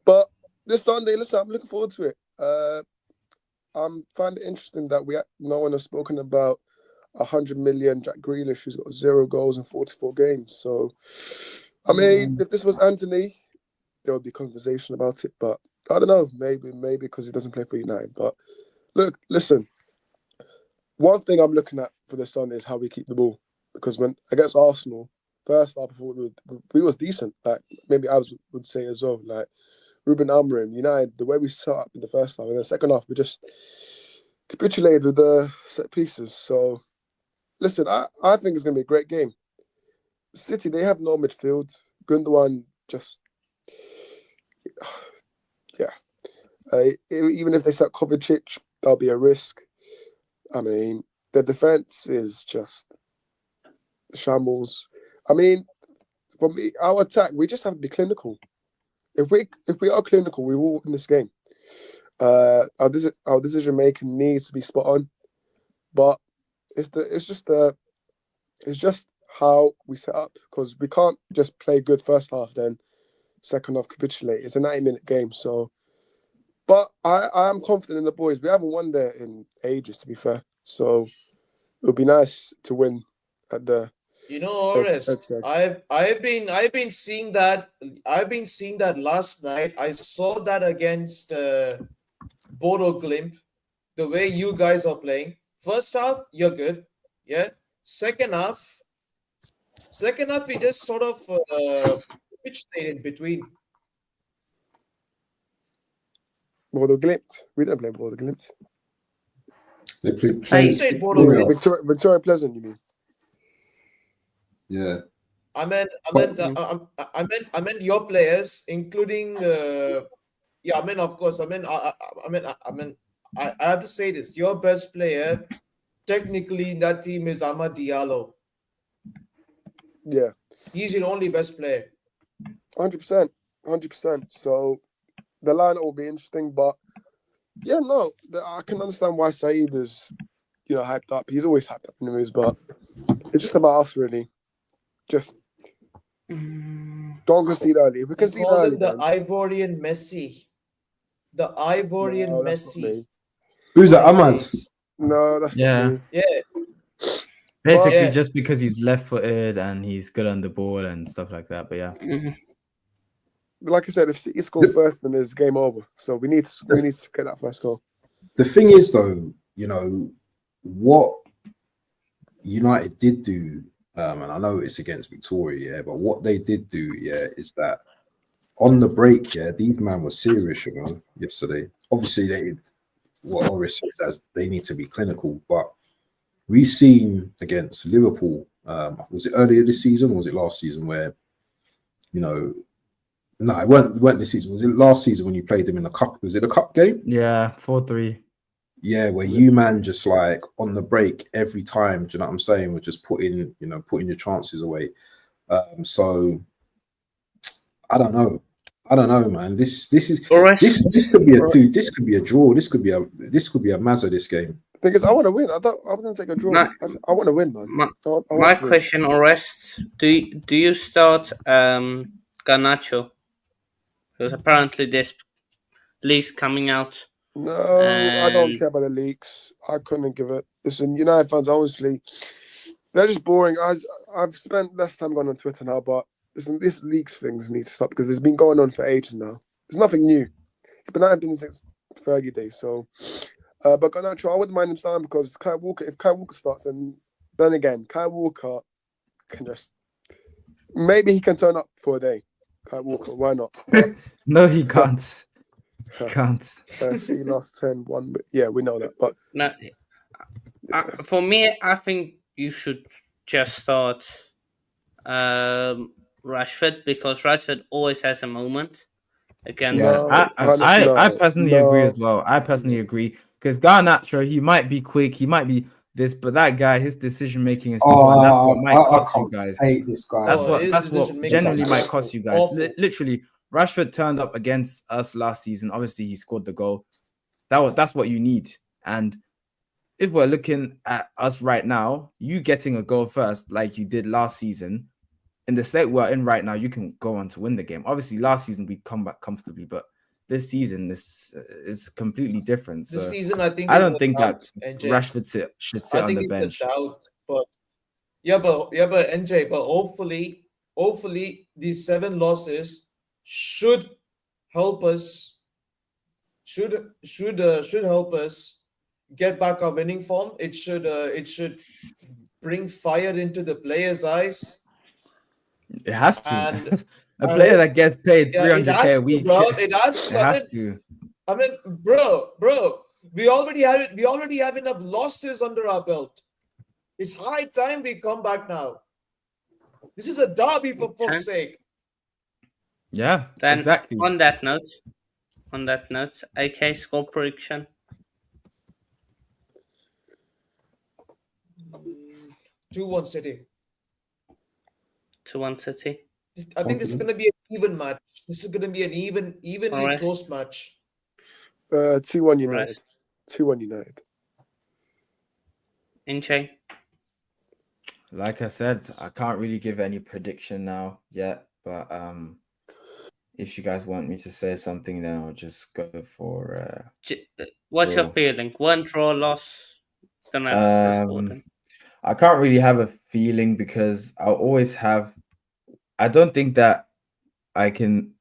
But this Sunday, listen, I'm looking forward to it. I find it interesting that no one has spoken about 100 million Jack Grealish, who's got 0 goals in 44 games. So, I mean, if this was Anthony, there would be conversation about it. But I don't know, maybe because he doesn't play for United. But look, listen, one thing I'm looking at for this Sunday is how we keep the ball. Because when against Arsenal, first half we was decent. Like maybe I would say as well. Like Ruben Amorim, United, the way we set up in the first half, and the second half we just capitulated with the set pieces. So listen, I think it's gonna be a great game. City, they have no midfield. Gundogan just even if they start Kovacic, that'll be a risk. I mean, the defense is just shambles. I mean, for me, our attack, we just have to be clinical. If we are clinical, we will win this game. Our decision making needs to be spot on, but it's just how we set up because we can't just play good first half then second half capitulate. It's a 90-minute game, so. But I am confident in the boys. We haven't won there in ages, to be fair. So it would be nice to win at the. You know, Orest, I've been seeing that. I've been seeing that last night. I saw that against Bodo Glimt. The way you guys are playing. First half, you're good. Yeah. Second half, we just sort of pitched in between. Bodo Glimt. We don't play Bodo Glimt. They played Bodo Glimt. Victoria Pleasant, you mean? Yeah. I meant your players, including I mean, of course, I have to say this. Your best player, technically, in that team is Amad Diallo. Yeah, He's your only best player. 100%. 100%. So the lineup will be interesting, but yeah, no, I can understand why Saeed is, hyped up. He's always hyped up in the moves, but it's just about us, really. Just don't concede early. If we We concede call early, him the then Ivorian Messi. The Ivorian no, that's not Messi. me. Who's that? Ahmad. Nowadays. No, that's Yeah. not me. Yeah. Basically, Yeah. just because he's left-footed and he's good on the ball and stuff like that. But yeah, But like I said, if City score first, then it's game over. So we need to get that first goal. The thing is, though, what United did do, and I know it's against Victoria, but what they did do, is that on the break, these men were serious, yesterday. Obviously, what Oris said is they need to be clinical, but we've seen against Liverpool, was it earlier this season or was it last season where, no, it weren't this season. Was it last season when you played them in the cup? Was it a cup game? yeah, 4-3. Yeah, where you man just like on the break every time. Do you know what I'm saying? We're just putting your chances away. So I don't know, man. This could be a two. This could be a draw. This could be a Mazza. This game. The thing is, I want to win. I wouldn't take a draw. I want to win, man. My question, Orest, do you start Garnacho? Because apparently there's leaks coming out. No, I don't And- care about the leaks. I couldn't give it. Listen, United fans, honestly, they're just boring. I've spent less time going on Twitter now, but listen, this leaks things need to stop because it's been going on for ages now. There's nothing new. It's been since Fergie days. So, but Garnacho, I wouldn't mind him starting because if Kyle Walker starts, then again, Kyle Walker can just maybe he can turn up for a day. Kyle Walker, why not? No, he can't. He can't. See, last 10-1, but yeah, we know that. But No, for me, I think you should just start Rashford because Rashford always has a moment against. Yeah, I personally agree as well. I personally agree because Garnacho, he might be quick, he might be this, but that guy, his decision making is poor, and that's what might cost you guys. Hate this guy. That's what generally might cost you guys. Awful. Literally, Rashford turned up against us last season. Obviously, he scored the goal. That's what you need. And if we're looking at us right now, you getting a goal first, like you did last season, in the state we're in right now, you can go on to win the game. Obviously, last season we'd come back comfortably, but this season this is completely different. So This season, I think I is don't the think doubt, that NJ. Rashford should sit I on think the it's bench. a doubt, but NJ, but hopefully these 7 losses should help us. Should help us get back our winning form. It should bring fire into the players' eyes. It has to. And A player that gets paid Yeah, it 300k has a to, week. bro. It has It to. has to. I mean, bro, we already have enough losses under our belt. It's high time we come back now. This is a derby, for fuck's sake. Yeah, Then exactly. on that note, AK score prediction. 2-1 City. 2-1 City. I think this is going to be an even match. This is going to be an evenly Alright. close match. 2-1 United. Right. 2-1 United. NJ. Like I said, I can't really give any prediction now yet, but if you guys want me to say something, then I'll just go for What's your draw. feeling? 1 draw, loss. Don't have to score then. I can't really have a feeling because I'll always have. I don't think that I can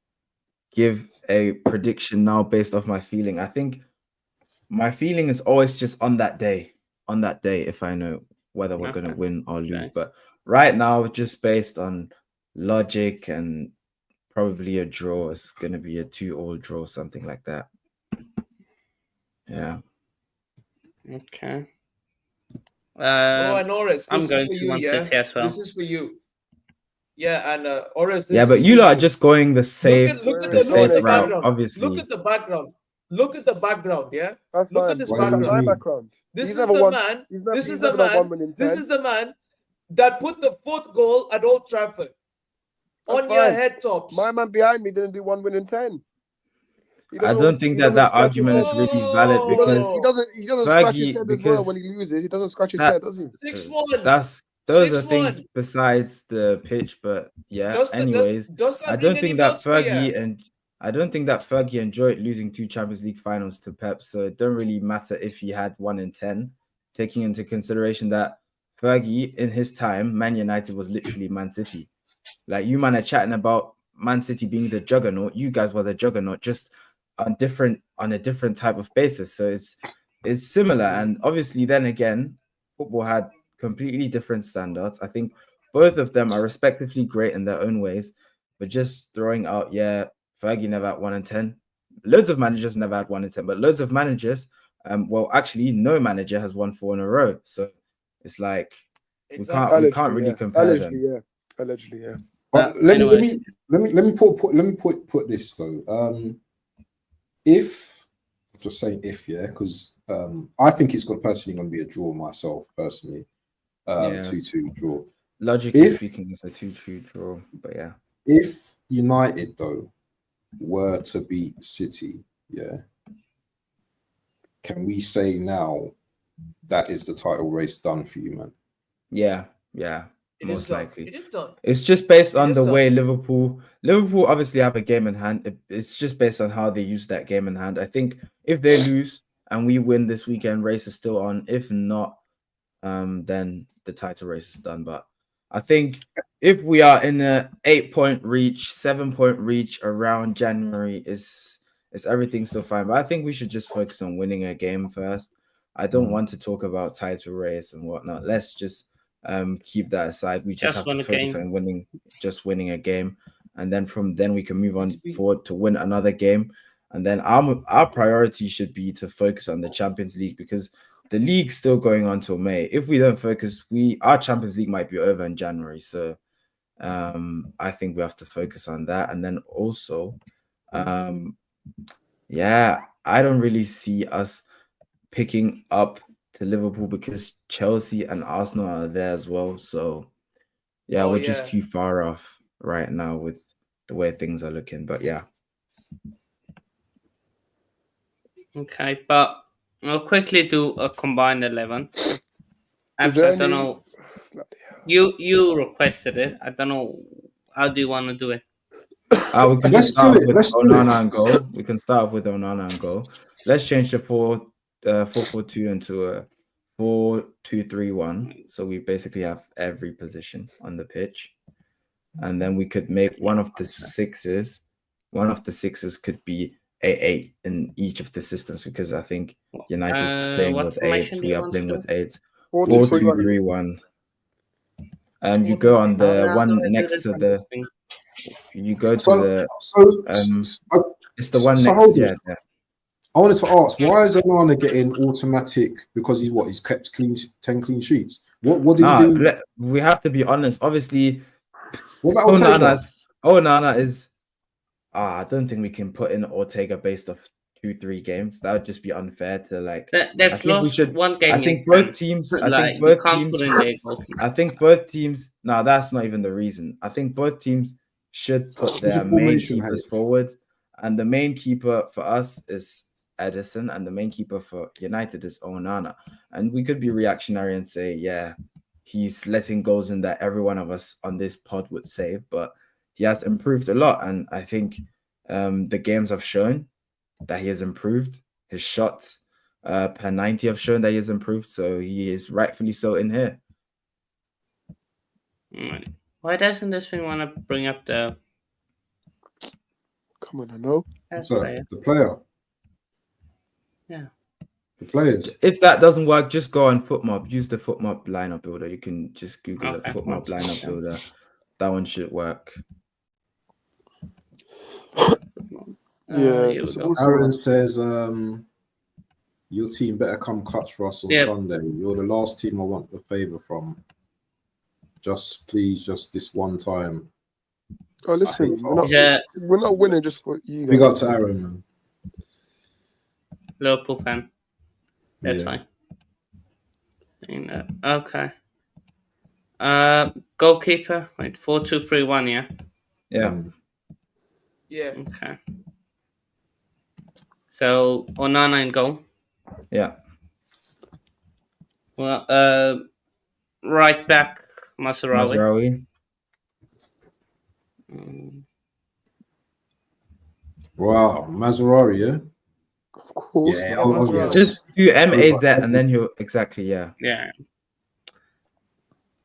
give a prediction now based off my feeling. I think my feeling is always just on that day, if I know whether we're going to Okay. win or lose. Nice. But right now, just based on logic and probably a draw, it's going to be a 2-2 draw, something like that. Yeah. Okay. And Oris, I'm this going is to for Man you, yeah? City as well. This is for you. Yeah, and Oris, this Yeah, but is you for lot are just going the safe, Look at the safe route, background. obviously. Look at the background. Look at the background, yeah? That's Look fine. at this Look at background. my background. This He's is never the won. man. He's This never is the done man. 1 win in 10. This is the man. that put the 4th goal at Old Trafford That's on your fine. head tops. My man behind me didn't do 1 win in 10. I don't think that scratch his argument head. is really valid Whoa. because He doesn't scratch his Fergie, head as well because when he loses. He doesn't scratch his that- head, does he? 6-1. those are things 6-1. besides the pitch, but yeah. Does that I ring don't any think that bells for you? Fergie enjoyed losing 2 Champions League finals to Pep, so it don't really matter if he had 1 in 10, taking into consideration that Fergie in his time, Man United was literally Man City. Like, you man are chatting about Man City being the juggernaut. You guys were the juggernaut, just on a different type of basis. So it's similar. And obviously, then again, football had completely different standards. I think both of them are respectively great in their own ways, but just throwing out, Fergie never had 1 in 10. Loads of managers never had 1 in 10, but loads of managers, well, actually, no manager has won 4 in a row. So it's like we can't really compare them. Allegedly, yeah. But let me put this though. If I'm just saying because I think it's personally going to be a draw myself personally. 2-2 draw. Logically speaking, it's a 2-2 draw, but yeah. If United though were to beat City, can we say now that is the title race done for you, man? Yeah. Most likely. It is done. It's just based on the way Liverpool obviously have a game in hand. It's just based on how they use that game in hand. I think if they lose and we win this weekend, race is still on. If not, then the title race is done. But I think if we are in a 8-point reach, 7-point reach around January, is everything still fine. But I think we should just focus on winning a game first. I don't want to talk about title race and whatnot. Let's just keep that aside. We just have to focus on winning a game, and then from then we can move on forward to win another game. And then our priority should be to focus on the Champions League, because the league's still going on till May. If we don't focus, our Champions League might be over in January. So I think we have to focus on that. And then also, I don't really see us picking up to Liverpool because Chelsea and Arsenal are there as well. So we're just too far off right now with the way things are looking. But yeah. Okay, but I'll quickly do a combined 11. I don't know. You requested it. I don't know. How do you want to do it? We can just start with Onana and goal. We can start with Onana and goal. Let's change the 4-4-2 into a 4-2-3-1. So we basically have every position on the pitch. And then we could make one of the sixes could be a 8 in each of the systems, because I think United's playing with 8s. We are playing with 8s. 4-2-3-1. You go on the one next to the. You go to the. It's the one next. Yeah. I wanted to ask, why is Onana getting automatic? Because he's kept 10 clean sheets. What did he do? We have to be honest. Obviously, Onana is. I don't think we can put in Ortega based off 2-3 games. That would just be unfair to like. They've lost one game. I think both teams. I think both teams. No, that's not even the reason. I think both teams should put their main keepers forward, and the main keeper for us is Edison, and the main keeper for United is Onana. And we could be reactionary and say, he's letting goals in that every one of us on this pod would save, but he has improved a lot. And I think the games have shown that he has improved. His shots per 90 have shown that he has improved. So he is rightfully so in here. Why doesn't this thing want to bring up the... Come on, I know. The player. Yeah. The players. If that doesn't work, just go on FootMob. Use the FootMob lineup builder. You can just Google it, FootMob lineup builder. That one should work. Aaron says, your team better come clutch for us on Sunday. You're the last team I want a favour from. Just this one time. Oh, listen, we're not winning just for you guys. Big up to Aaron, man. Liverpool fan. That's fine. Okay. Goalkeeper. Wait, 4-2-3-1. Yeah. Yeah. Yeah. Okay. So Onana in goal. Yeah. Well, right back Mazraoui. Mazraoui. Wow, Mazraoui, yeah. Of course. Yeah, man. Mazraoui. Just do MA's Over. there, and then he'll exactly Yeah.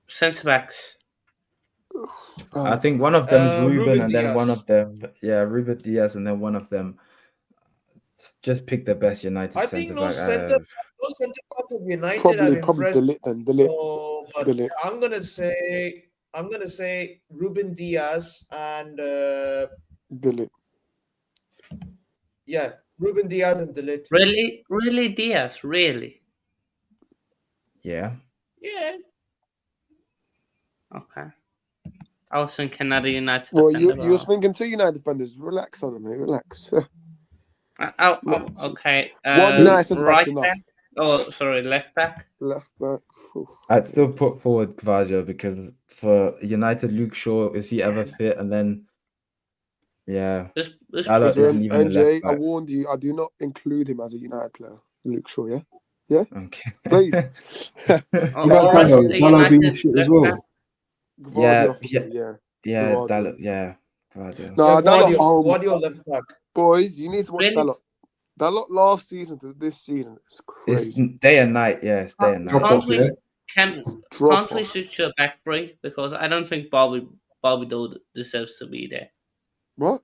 Centre backs. I think one of them is Ruben, Ruben and then Diaz. one of them, Ruben Diaz, and then one of them. Just pick the best United I think centre no back. centre back of United Probably are impressed. Delete then. Delete. So, but Delete. I'm gonna say Ruben Diaz and Delete. Ruben Diaz and Delete. Really, Diaz. Really. Yeah. Yeah. Okay. I was thinking another United Well, defender. you was thinking 2 United defenders. Relax on them, mate. Relax. Okay. One United centre back's right enough. back. Oh, sorry, left back. Left back. Oof. I'd still put forward Gvardiol because for United, Luke Shaw, is he ever fit? And then, This Dalot isn't even a NJ, left I back. warned you. I do not include him as a United player. Luke Shaw, yeah. Okay. Please. Oh, Dalot what's the being United shit as left well. back? Gvardiol for me, yeah. Yeah, Gvardiol. Dalot, yeah. Gvardiol. No, Dalot. Oh, Guardiola left back. boys, you need to watch Really? Dalot. Dalot last season to this season, it's It's crazy. day and night. Yeah, it's day and night. Drop Can't off, we? yeah. Can't Drop we off. switch to a back three? Because I don't think Bobby Doe deserves to be there. What?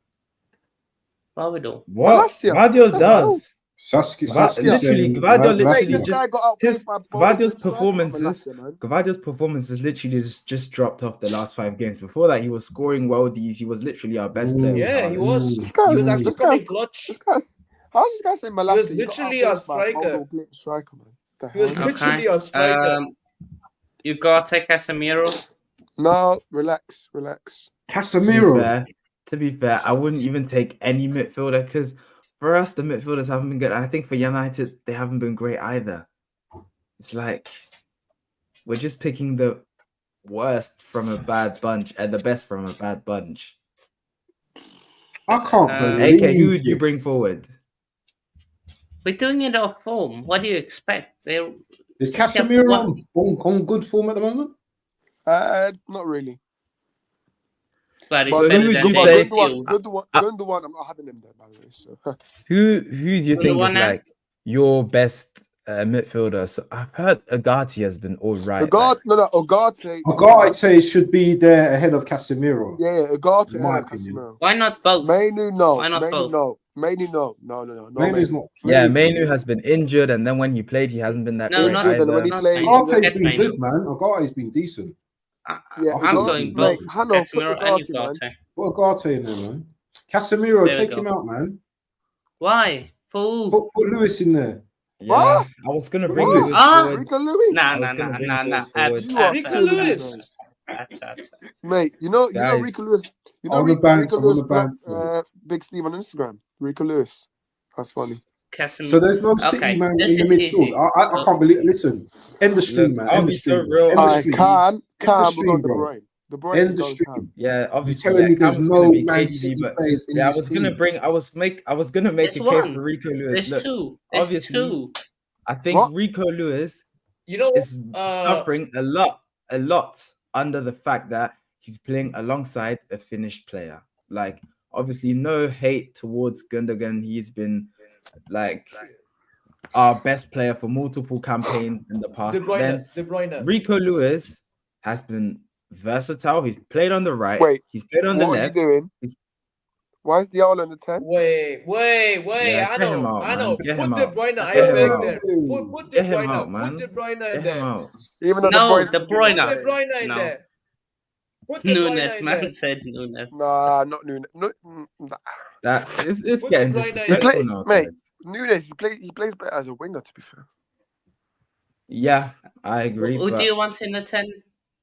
Bobby Doe. What? Malacia. Gvardiol The does. Saskia Literally, saying Gvardiol Mate, literally this Malacia. guy got outplayed by Gvardiol's Malacia, performances. man. Gvardiol's performances literally just dropped off the last 5 games. Before that, he was scoring worldies. He was literally our best player. Yeah, he was. This guy, He was actually this coming guy's, clutch. this guy. How's this guy saying Malacia? He was You got literally a outplayed by striker. Bobo Glimpse striker, man. The He was hell? literally a striker. You got to take Casemiro. No, relax. Casemiro. To be fair, I wouldn't even take any midfielder because for us, the midfielders haven't been good. And I think for United, they haven't been great either. It's like we're just picking the worst from a bad bunch and the best from a bad bunch. I can't believe AK, who would you this. bring forward? We're doing it off form. What do you expect? Is Casemiro on good form at the moment? Not really. But it's So better who would than you David say- Seal. Gundogan, I'm not having him there, by the way. So. Who do you The think one is that- like your best midfielder? So I've heard Agati has been all right. Ugarte. Ugarte should be there ahead of Casemiro. Yeah, Ugarte In my and opinion. Casemiro. Why not both? Mainu, no. Why not both? No. No. Mainu's not Yeah, playing. Mainu has been injured, and then when he played, he hasn't been that No, great not- Injured, and when he either. plays, Ugarte's Get been Mainu. good, man. Ugarte's been decent. Yeah, I I'm think going he's both. decent. Hano, put Casemiro and Ugarte, man. Ugarte. Put Ugarte in there, man. Casemiro, There we take go. him out, man. Why? For who? Put Lewis in there. Yeah, What? I was gonna bring What? Lewis Ah! forward. Rico Lewis. Nah. I was gonna bring Lewis forward. You are Rico killing me, Lewis. mate. You know Guys. Rico Lewis. You know On the Rico, banks, Rico I'm Lewis on the banks, blocked Big Steve on Instagram. Rico Lewis. That's funny. Casemiro. So there's no City Okay, man this in the is midfield. easy. I can't believe. Listen, end the stream, Look, man. I'll End the be so stream. real. End the Alright, stream. Cam, we're stream, going De bro. Bruyne. De Bruyne End is the going stream. Cam. Yeah, You're obviously. telling me Cam there's was gonna no be Man KDB, City but players in yeah, I this was gonna team. bring. I was gonna make There's a case one. for Rico Lewis. There's Look, two. There's obviously, two. I think What? Rico Lewis You know, is suffering a lot under the fact that he's playing alongside a finished player. Like, obviously, no hate towards Gundogan. He's been like our best player for multiple campaigns in the past. De But then Bruyne. De Bruyne. Rico Lewis has been versatile. He's played on the right. Wait, He's played on the What are you left. doing? He's- Why is Diallo on the 10? Wait. Yeah, I get him know. out, I man. know. Get Put him De out. Bruyne. I Get him beg out. there. Put De Get him Bruyne. out, man. Put De Bruyne in Get him there. out. Even though No, De De Bruyne. Bruyne. Put De Bruyne in No. there. Put De Bruyne Nunes, in man there. said Nunes. Nah, not Nunes. That it's Put getting De Bruyne in. disrespectful now, Mate, guys. Nunes, he plays better as a winger, to be fair. Yeah, I agree. Who but do you want in the 10?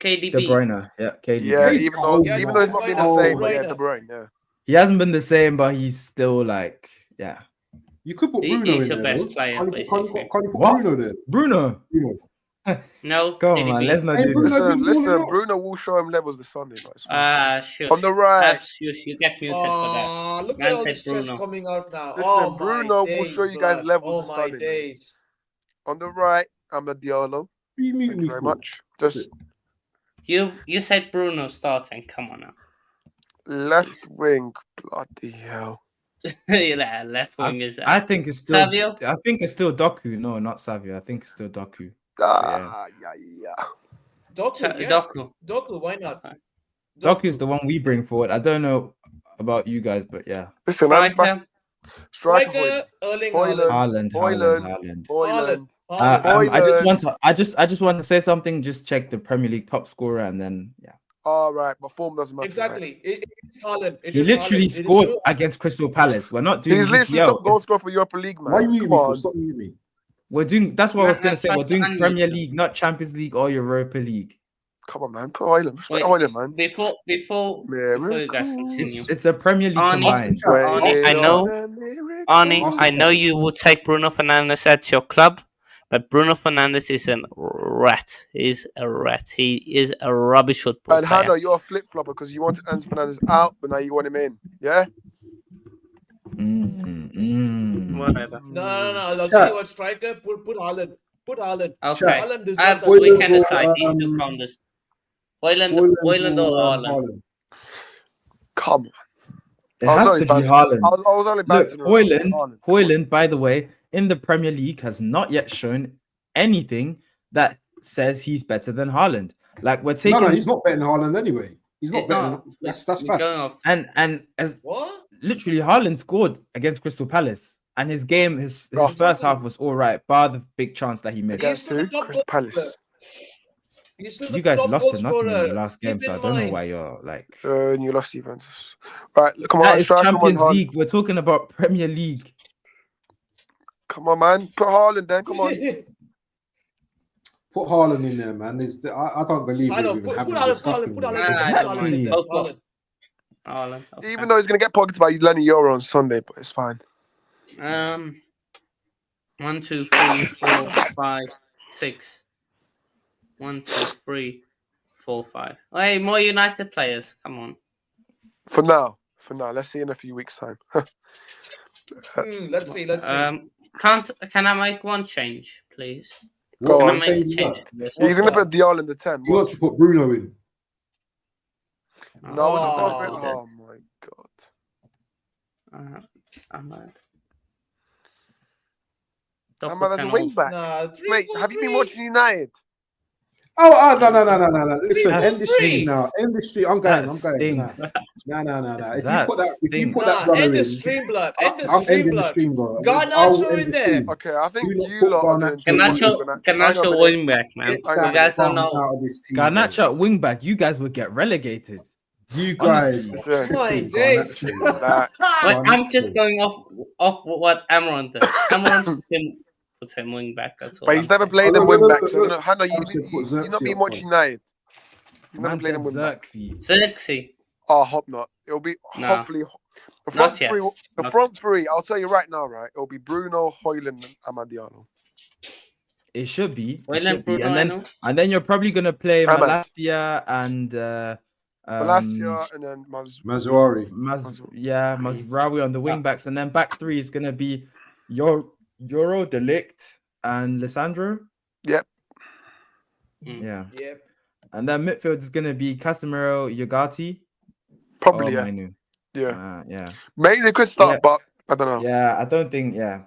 KDB. De Bruyne, yeah, KDB. Yeah, Hey, even though yeah, he's De not Bruyne, been De the same, but Bruyne. yeah, De Bruyne, yeah. He hasn't been the same, but he's still like, yeah. You could put He- Bruno he's in your there. best though. player, Can't you basically. put What? Bruno there? Bruno. Bruno. No, Come on, man. KDB. Let's not Hey, do Bruno, this. have you Listen, balling out? Bruno will show him levels this Sunday. Like, it's fine. Shush. On the right. Abz, shush. You get muted for that. Ah, look Man at all said this chest Bruno. coming out now. Listen, Oh Bruno my will days, show you guys blood. levels Oh this my Sunday, man. days. On the right, I'm a Diallo. What are you muting Thank me you very for? much. Just You said Bruno starting. Come on now. left wing. Bloody hell. Yeah, left wing is I think it's still. Savio. I think it's still Doku. No, not Savio. I think it's still Doku. Yeah. Doku, yeah. Doku. Doku, why not? Okay. Doku's the one we bring forward. I don't know about you guys, but yeah. Listen, I'm back. Striker. Striker. Erling Haaland. Haaland. Haaland. I just want to say something. Just check the Premier League top scorer, and then yeah. All right, but form doesn't matter. Exactly. It's Haaland. It He is literally Haaland. It is scored so- against Crystal Palace. We're not doing He's literally UCL. top goal scorer for Europa League, man. Why are you muting Come me for? on. Stop muting me. We're doing. That's what I was gonna Let's say. try We're to doing unmute Premier them. League, not Champions League or Europa League. Come on, man. Put Haaland. Respect Wait, Haaland, man. Before you guys continue. It's a Premier League Arnie, combined. Arnie, I know you will take Bruno Fernandes at your club, but Bruno Fernandes is a rat. He's a rat. He is a rubbish football And player. Hannah, you're a flip flopper because you wanted Enzo Fernandez out, but now you want him in. Yeah? Whatever. No. I'll tell you what, striker. Put Haaland. Put Haaland. Okay. Haaland deserves Abz, we Haaland can or, decide these two counters. Hoyland or Haaland. Come on. It I was has only to be bouncing. Haaland. I was only Look, bouncing around. Hoyland, by the way, in the Premier League has not yet shown anything that says he's better than Haaland. Like we're taking No, he's not better than Haaland anyway. He's not It's better. not. That's We're going facts. off. and as What? literally Haaland scored against Crystal Palace, and his game, his Oh. first half was all right, bar the big chance that he missed. He's Against still the who? top Crystal goal Palace. scorer. He's still the You guys top lost goal to Nottingham in scorer. your last game, Keep so I in don't know mind. why you're like. And you lost Juventus. Right, come on. That is striker, Champions Haaland. League. We're talking about Premier League. Come on, man. Put Haaland then. Come on. Put Haaland in there, man. I don't believe I know. we're even Put having a Haaland. discussion. Put on Haaland. this. Exactly. Both of Haaland. Okay. Even though he's going to get pockets by Lenny Euro on Sunday, but it's fine. 1, 2, 3, 4, 5, 6. 1, 2, 3, 4, 5. Hey, more United players. Come on. For now. Let's see in a few weeks' time. Let's see. Can I make one change, please? Go Can on. I make a change? He's going to put Diallo in the 10. He wants to put Bruno in. No, we're not Oh. going for it. Oh, my God. Ahmad. Ahmad, there's a wing back. Mate, have you been watching United? Oh, no. Listen, That end the stream stinks. now. End the stream. I'm going. That I'm going. stinks. No. If That you put that brother End the in, stream, blood. End the I'm stream, ending the blood. stream, bro. Garnacho I will end in the there. stream. Okay, I think Do not you put lot are doing Garnacho too in. much. Garnacho wing back, man. Get You that guys don't bum know. out of this team, bro. Garnacho at wing back, you guys would get relegated. You guys, Honestly. are My tripping, days. Garnacho. Nah, Wait, I'm Garnacho. just going off what Amorim did. Amorim didn't put him wing back. That's all. but he's I'm never saying. played them Oh, wing look, back. look, So look. Hannah, I said put you've not Xerxes been up watching United. You've never Man played said them wing back. Xerxes. Xerxes. Oh, I hope not. It'll be Nah. hopefully the Not front yet. three. The Not front three. I'll tell you right now, right? It'll be Bruno, Hoyland, and Amadiano. It should be. It Hoyland, should be. Bruno, And I then know. and then you're probably gonna play Ahmad. Malastia and Malacia and then Mazzuari. Mazraoui on the wing backs, and then back three is gonna be Euro Delict and Lissandro. Yep. Yeah. Yep. And then midfield is gonna be Casemiro, Yogati. Probably, or yeah. Mainu. Yeah. Maybe they could start, Yeah. but I don't know. Yeah, I don't think. Yeah,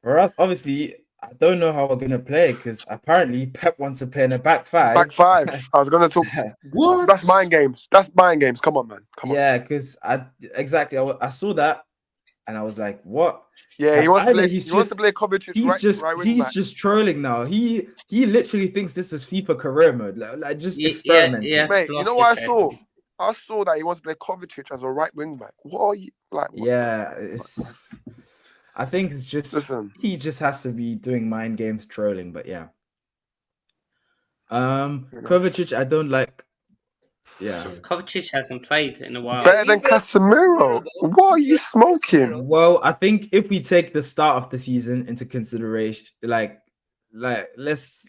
for us, obviously, I don't know how we're gonna play because apparently Pep wants to play in a back five. Back five. I was gonna talk. What? That's mind games. That's mind games. Come on, man. Come on. Yeah, because I saw that and I was like, what? Yeah, he wants to Either play. he's He wants to just- play Kovacic right wing He's back. just trolling now. He literally thinks this is FIFA career mode. Like just Yeah, experimenting. yes. Mate, you lost know what I his saw? face. I saw that he wants to play Kovacic as a right wing back. What are you like? What? Yeah, I think it's just Listen. he just has to be doing mind games trolling, but yeah. Kovacic, I don't like. Yeah. Kovacic hasn't played in a while. Better than He's better than Casemiro. Casemiro, though. What are you smoking? Well, I think if we take the start of the season into consideration, like let's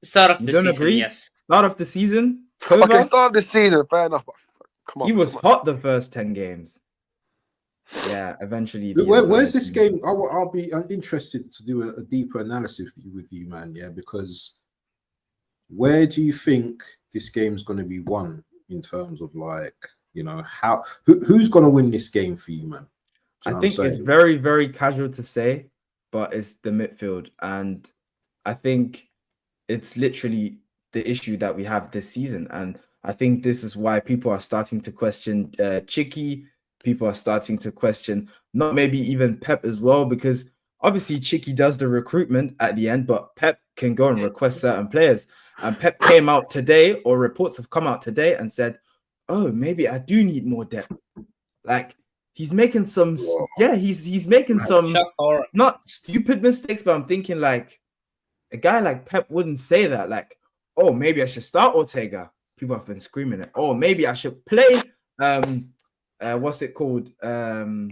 Start of You the don't season, agree? yes. Start of the season, Okay, Kova, start of the season, fair enough. But come on, he was come on. hot the first 10 games. Yeah, eventually. The Where's entire this team- game? I'll be interested to do a deeper analysis with you, man. Yeah, because where do you think this game's going to be won in terms of like, you know, who's going to win this game for you, man? Do you know I what I'm think it's saying? very, very casual to say, but it's the midfield. And I think it's literally the issue that we have this season. And I think this is why people are starting to question Chicky. People are starting to question not maybe even Pep as well, because obviously Chicky does the recruitment at the end, but Pep can go and request certain players. And Pep came out today, or reports have come out today and said, oh, maybe I do need more depth. Like, he's making some, he's making some not stupid mistakes, but I'm thinking like a guy like Pep wouldn't say that. Like, oh, maybe I should start Ortega. People have been screaming it. Oh, maybe I should play what's it called? No,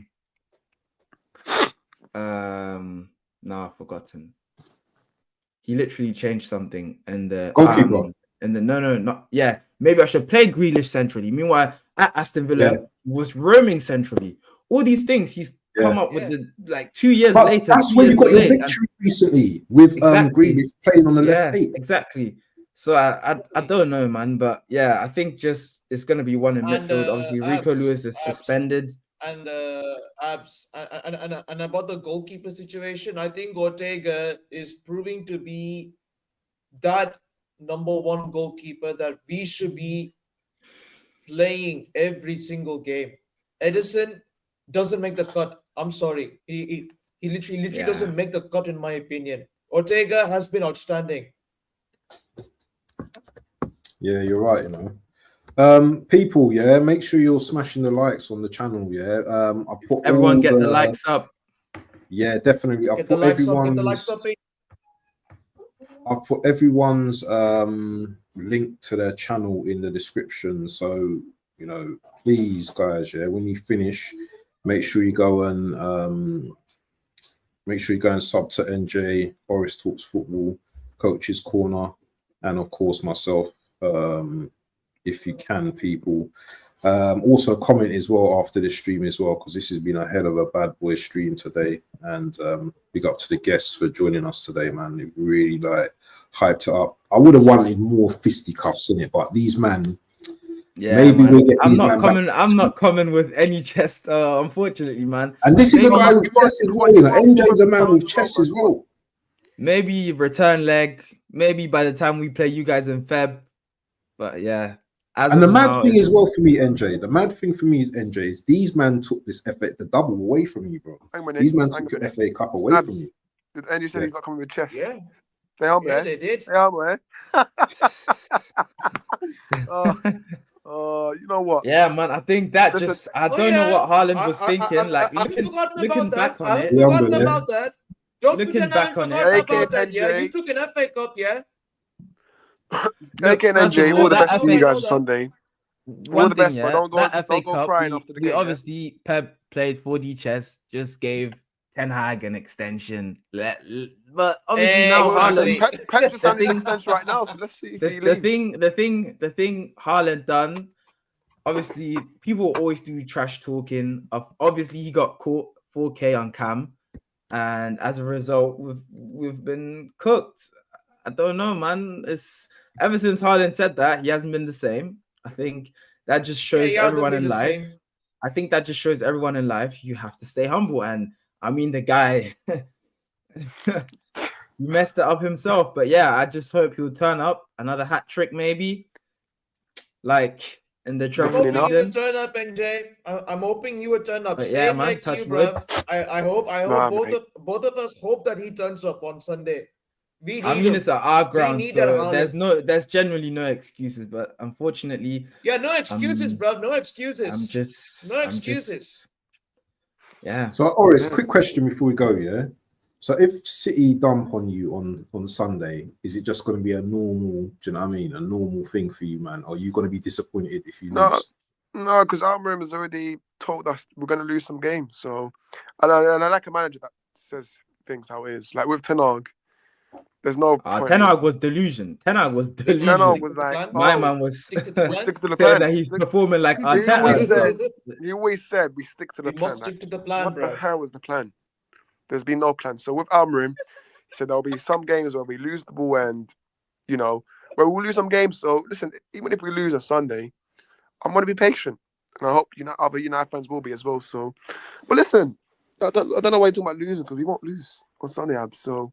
I've forgotten. He literally changed something and the Goalkeeper. maybe I should play Grealish centrally. Meanwhile, at Aston Villa was roaming centrally. All these things he's come up with the like 2 years But later. that's 2 when years you got your delayed, victory recently with Grealish playing on the left eight. Exactly. So I don't know, man, but yeah, I think just it's gonna be one in midfield. Obviously, Rico Lewis is suspended. And Abs and about the goalkeeper situation, I think Ortega is proving to be that number one goalkeeper that we should be playing every single game. Edison doesn't make the cut. I'm sorry. He literally doesn't make the cut, in my opinion. Ortega has been outstanding. Yeah, you're right, you know. People, make sure you're smashing the likes on the channel. I put everyone get the likes up. Yeah, definitely. I've put everyone's link to their channel in the description. So, you know, please, guys, when you finish, make sure you go and sub to NJ, Boris Talks Football, Coach's Corner, and of course myself. If you can, people. Also comment as well after the stream as well, because this has been a hell of a bad boy stream today. And big up to the guests for joining us today, man. They've really like hyped it up. I would have wanted more fisticuffs in it, but these man, maybe we get these I'm not coming with any chest, unfortunately, man. And this is a guy with chest as well. You know, NJ is a man with chest as well. Maybe return leg. Maybe by the time we play you guys in Feb. But yeah. And the mad thing as well for me, NJ, the mad thing for me is NJ is these man took this FA, the double away from you, bro. These man took the FA Cup away from you. Did NJ said he's not coming with chest? Yeah. They are there. They did. They are there. You know what? Yeah, man. I think that I don't know what Haaland was thinking. Like looking back on it. Forgotten about that. Don't looking back on it. About that, you took an FA Cup, yeah. AK and NJ, all the best to you guys on Sunday. All the best, but don't go crying after the game. Obviously, Pep played 4D chess, just gave Ten Hag an extension. But obviously now Haaland, Pep just signed an extension right now, so let's see if he leaves. The thing Haaland done. Obviously, people always do trash talking. Obviously, he got caught 4K on cam, and as a result, we've been cooked. I don't know, man. It's ever since Haaland said that, he hasn't been the same. I think that just shows everyone in life. I think that just shows everyone in life you have to stay humble. And I mean, the guy he messed it up himself. But yeah, I just hope he'll turn up another hat trick, maybe. Like in the treble season. I'm hoping you would turn up, NJ. I'm hoping you would turn up. But Same yeah, man, like touch you, wood. bruv. I hope both of us hope that he turns up on Sunday. It's at our ground, so there's generally no excuses. But unfortunately, no excuses, bro. No excuses. No excuses. Yeah. So, Oris, quick question before we go. Yeah. So, if City dump on you on Sunday, is it just going to be a normal? Do you know what I mean? A normal thing for you, man? Or are you going to be disappointed if you lose? No, because Amorim has already told us we're going to lose some games. So, and I like a manager that says things how it is. Like with Ten Hag, There's no point. Ten Hag was delusion. Ten Hag was delusion. Ten Hag was like, My oh, man was Stick to the plan. stick to the saying plan. that he's performing like He Arteta. always said we stick to the We plan. must stick to the plan, What bro. the hell was the plan? There's been no plan. So with Amorim, he said there'll be some games where we lose the ball and, you know, where we'll lose some games. So listen, even if we lose on Sunday, I'm going to be patient. And I hope other United fans will be as well. So, but listen, I don't know why you're talking about losing, because we won't lose on Sunday, Abz. So,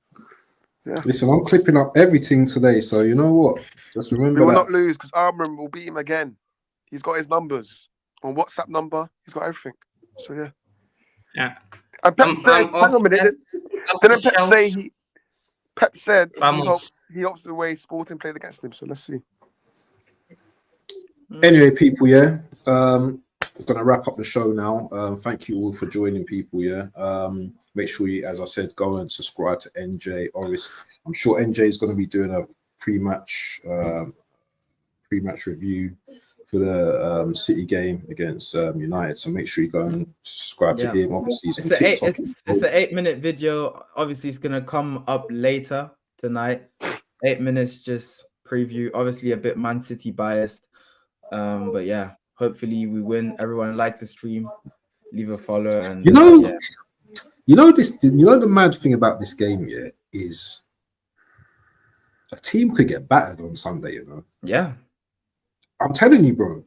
yeah. Listen, I'm clipping up everything today, so you know what? Just remember We will that. not lose because Amorim will beat him again. He's got his numbers on WhatsApp number. He's got everything. So yeah. Yeah. And Pep said, hang on a minute. Didn't Pep say Pep said he hopes the way Sporting played against him. So let's see. Anyway, people, yeah. We're gonna wrap up the show now. Thank you all for joining, people. Yeah. Make sure you, as I said, go and subscribe to NJ Oris. I'm sure NJ is going to be doing a pre-match review for the City game against United. So make sure you go and subscribe to him. Obviously, he's on TikTok. It's an 8-minute video. Obviously, it's gonna come up later tonight. 8 minutes, just preview. Obviously, a bit Man City biased. But yeah, hopefully we win. Everyone like the stream, leave a follow, and you know the mad thing about this game, yeah, is a team could get battered on Sunday. You know, yeah, I'm telling you, bro.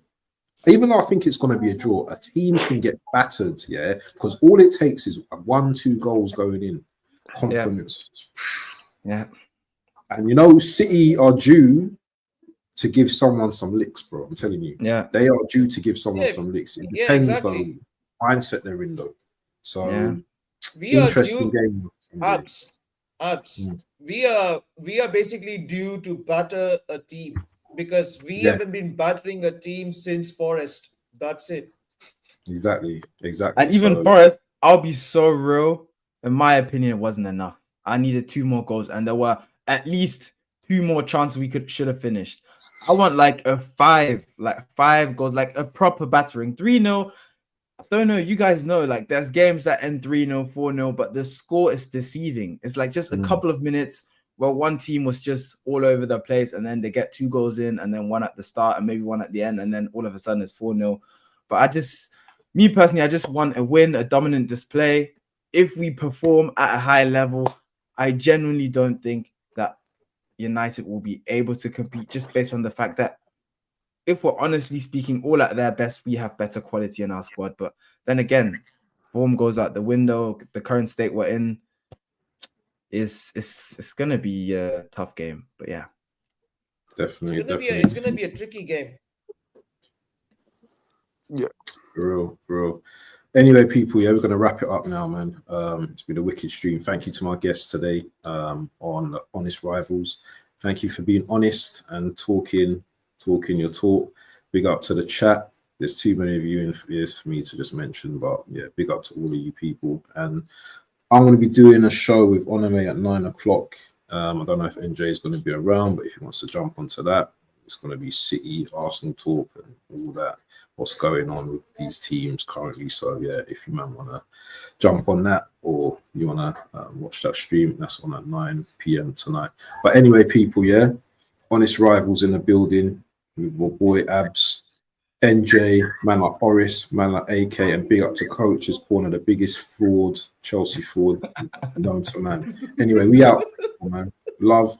Even though I think it's going to be a draw, a team can get battered, yeah, because all it takes is 1-2 goals going in. Confidence, yeah. And you know, City are due to give someone some licks, bro. I'm telling you. Yeah. They are due to give someone some licks. It depends though, mindset they're in though. So interesting game. Abz. We are basically due to batter a team because we haven't been battering a team since Forest. That's it. Exactly. And even Forest, I'll be so real. In my opinion, it wasn't enough. I needed 2 more goals, and there were at least 2 more chances we should have finished. I want like a 5 goals, like a proper battering. 3-0. I don't know. You guys know, like there's games that end 3-0, 4-0, but the score is deceiving. It's like just a couple of minutes where one team was just all over the place, and then they get 2 goals in, and then 1 at the start, and maybe 1 at the end, and then all of a sudden it's 4-0. But me personally, I just want a win, a dominant display. If we perform at a high level, I genuinely don't think that United will be able to compete, just based on the fact that, if we're honestly speaking, all at their best, we have better quality in our squad. But then again, form goes out the window. The current state we're in it's gonna be a tough game. But yeah, definitely, it's gonna be a tricky game. Yeah, for real. Anyway, people, we're gonna wrap it up now, man. It's been a wicked stream. Thank you to my guests today on Honest Rivals. Thank you for being honest and talking your talk. Big up to the chat. There's too many of you in here for me to just mention, but yeah, big up to all of you people. And I'm going to be doing a show with Onome at 9 o'clock. I don't know if NJ is going to be around, but if he wants to jump onto that, it's going to be City, Arsenal talk and all that, what's going on with these teams currently. So yeah, if you man want to jump on that, or you want to watch that stream, that's on at 9 p.m. tonight. But anyway, people, yeah, Honest Rivals in the building with my boy Abz, NJ, man like Oris, man like AK, and big up to Coach's Corner, the biggest fraud, Chelsea fraud known to man. Anyway, we out, man. Love,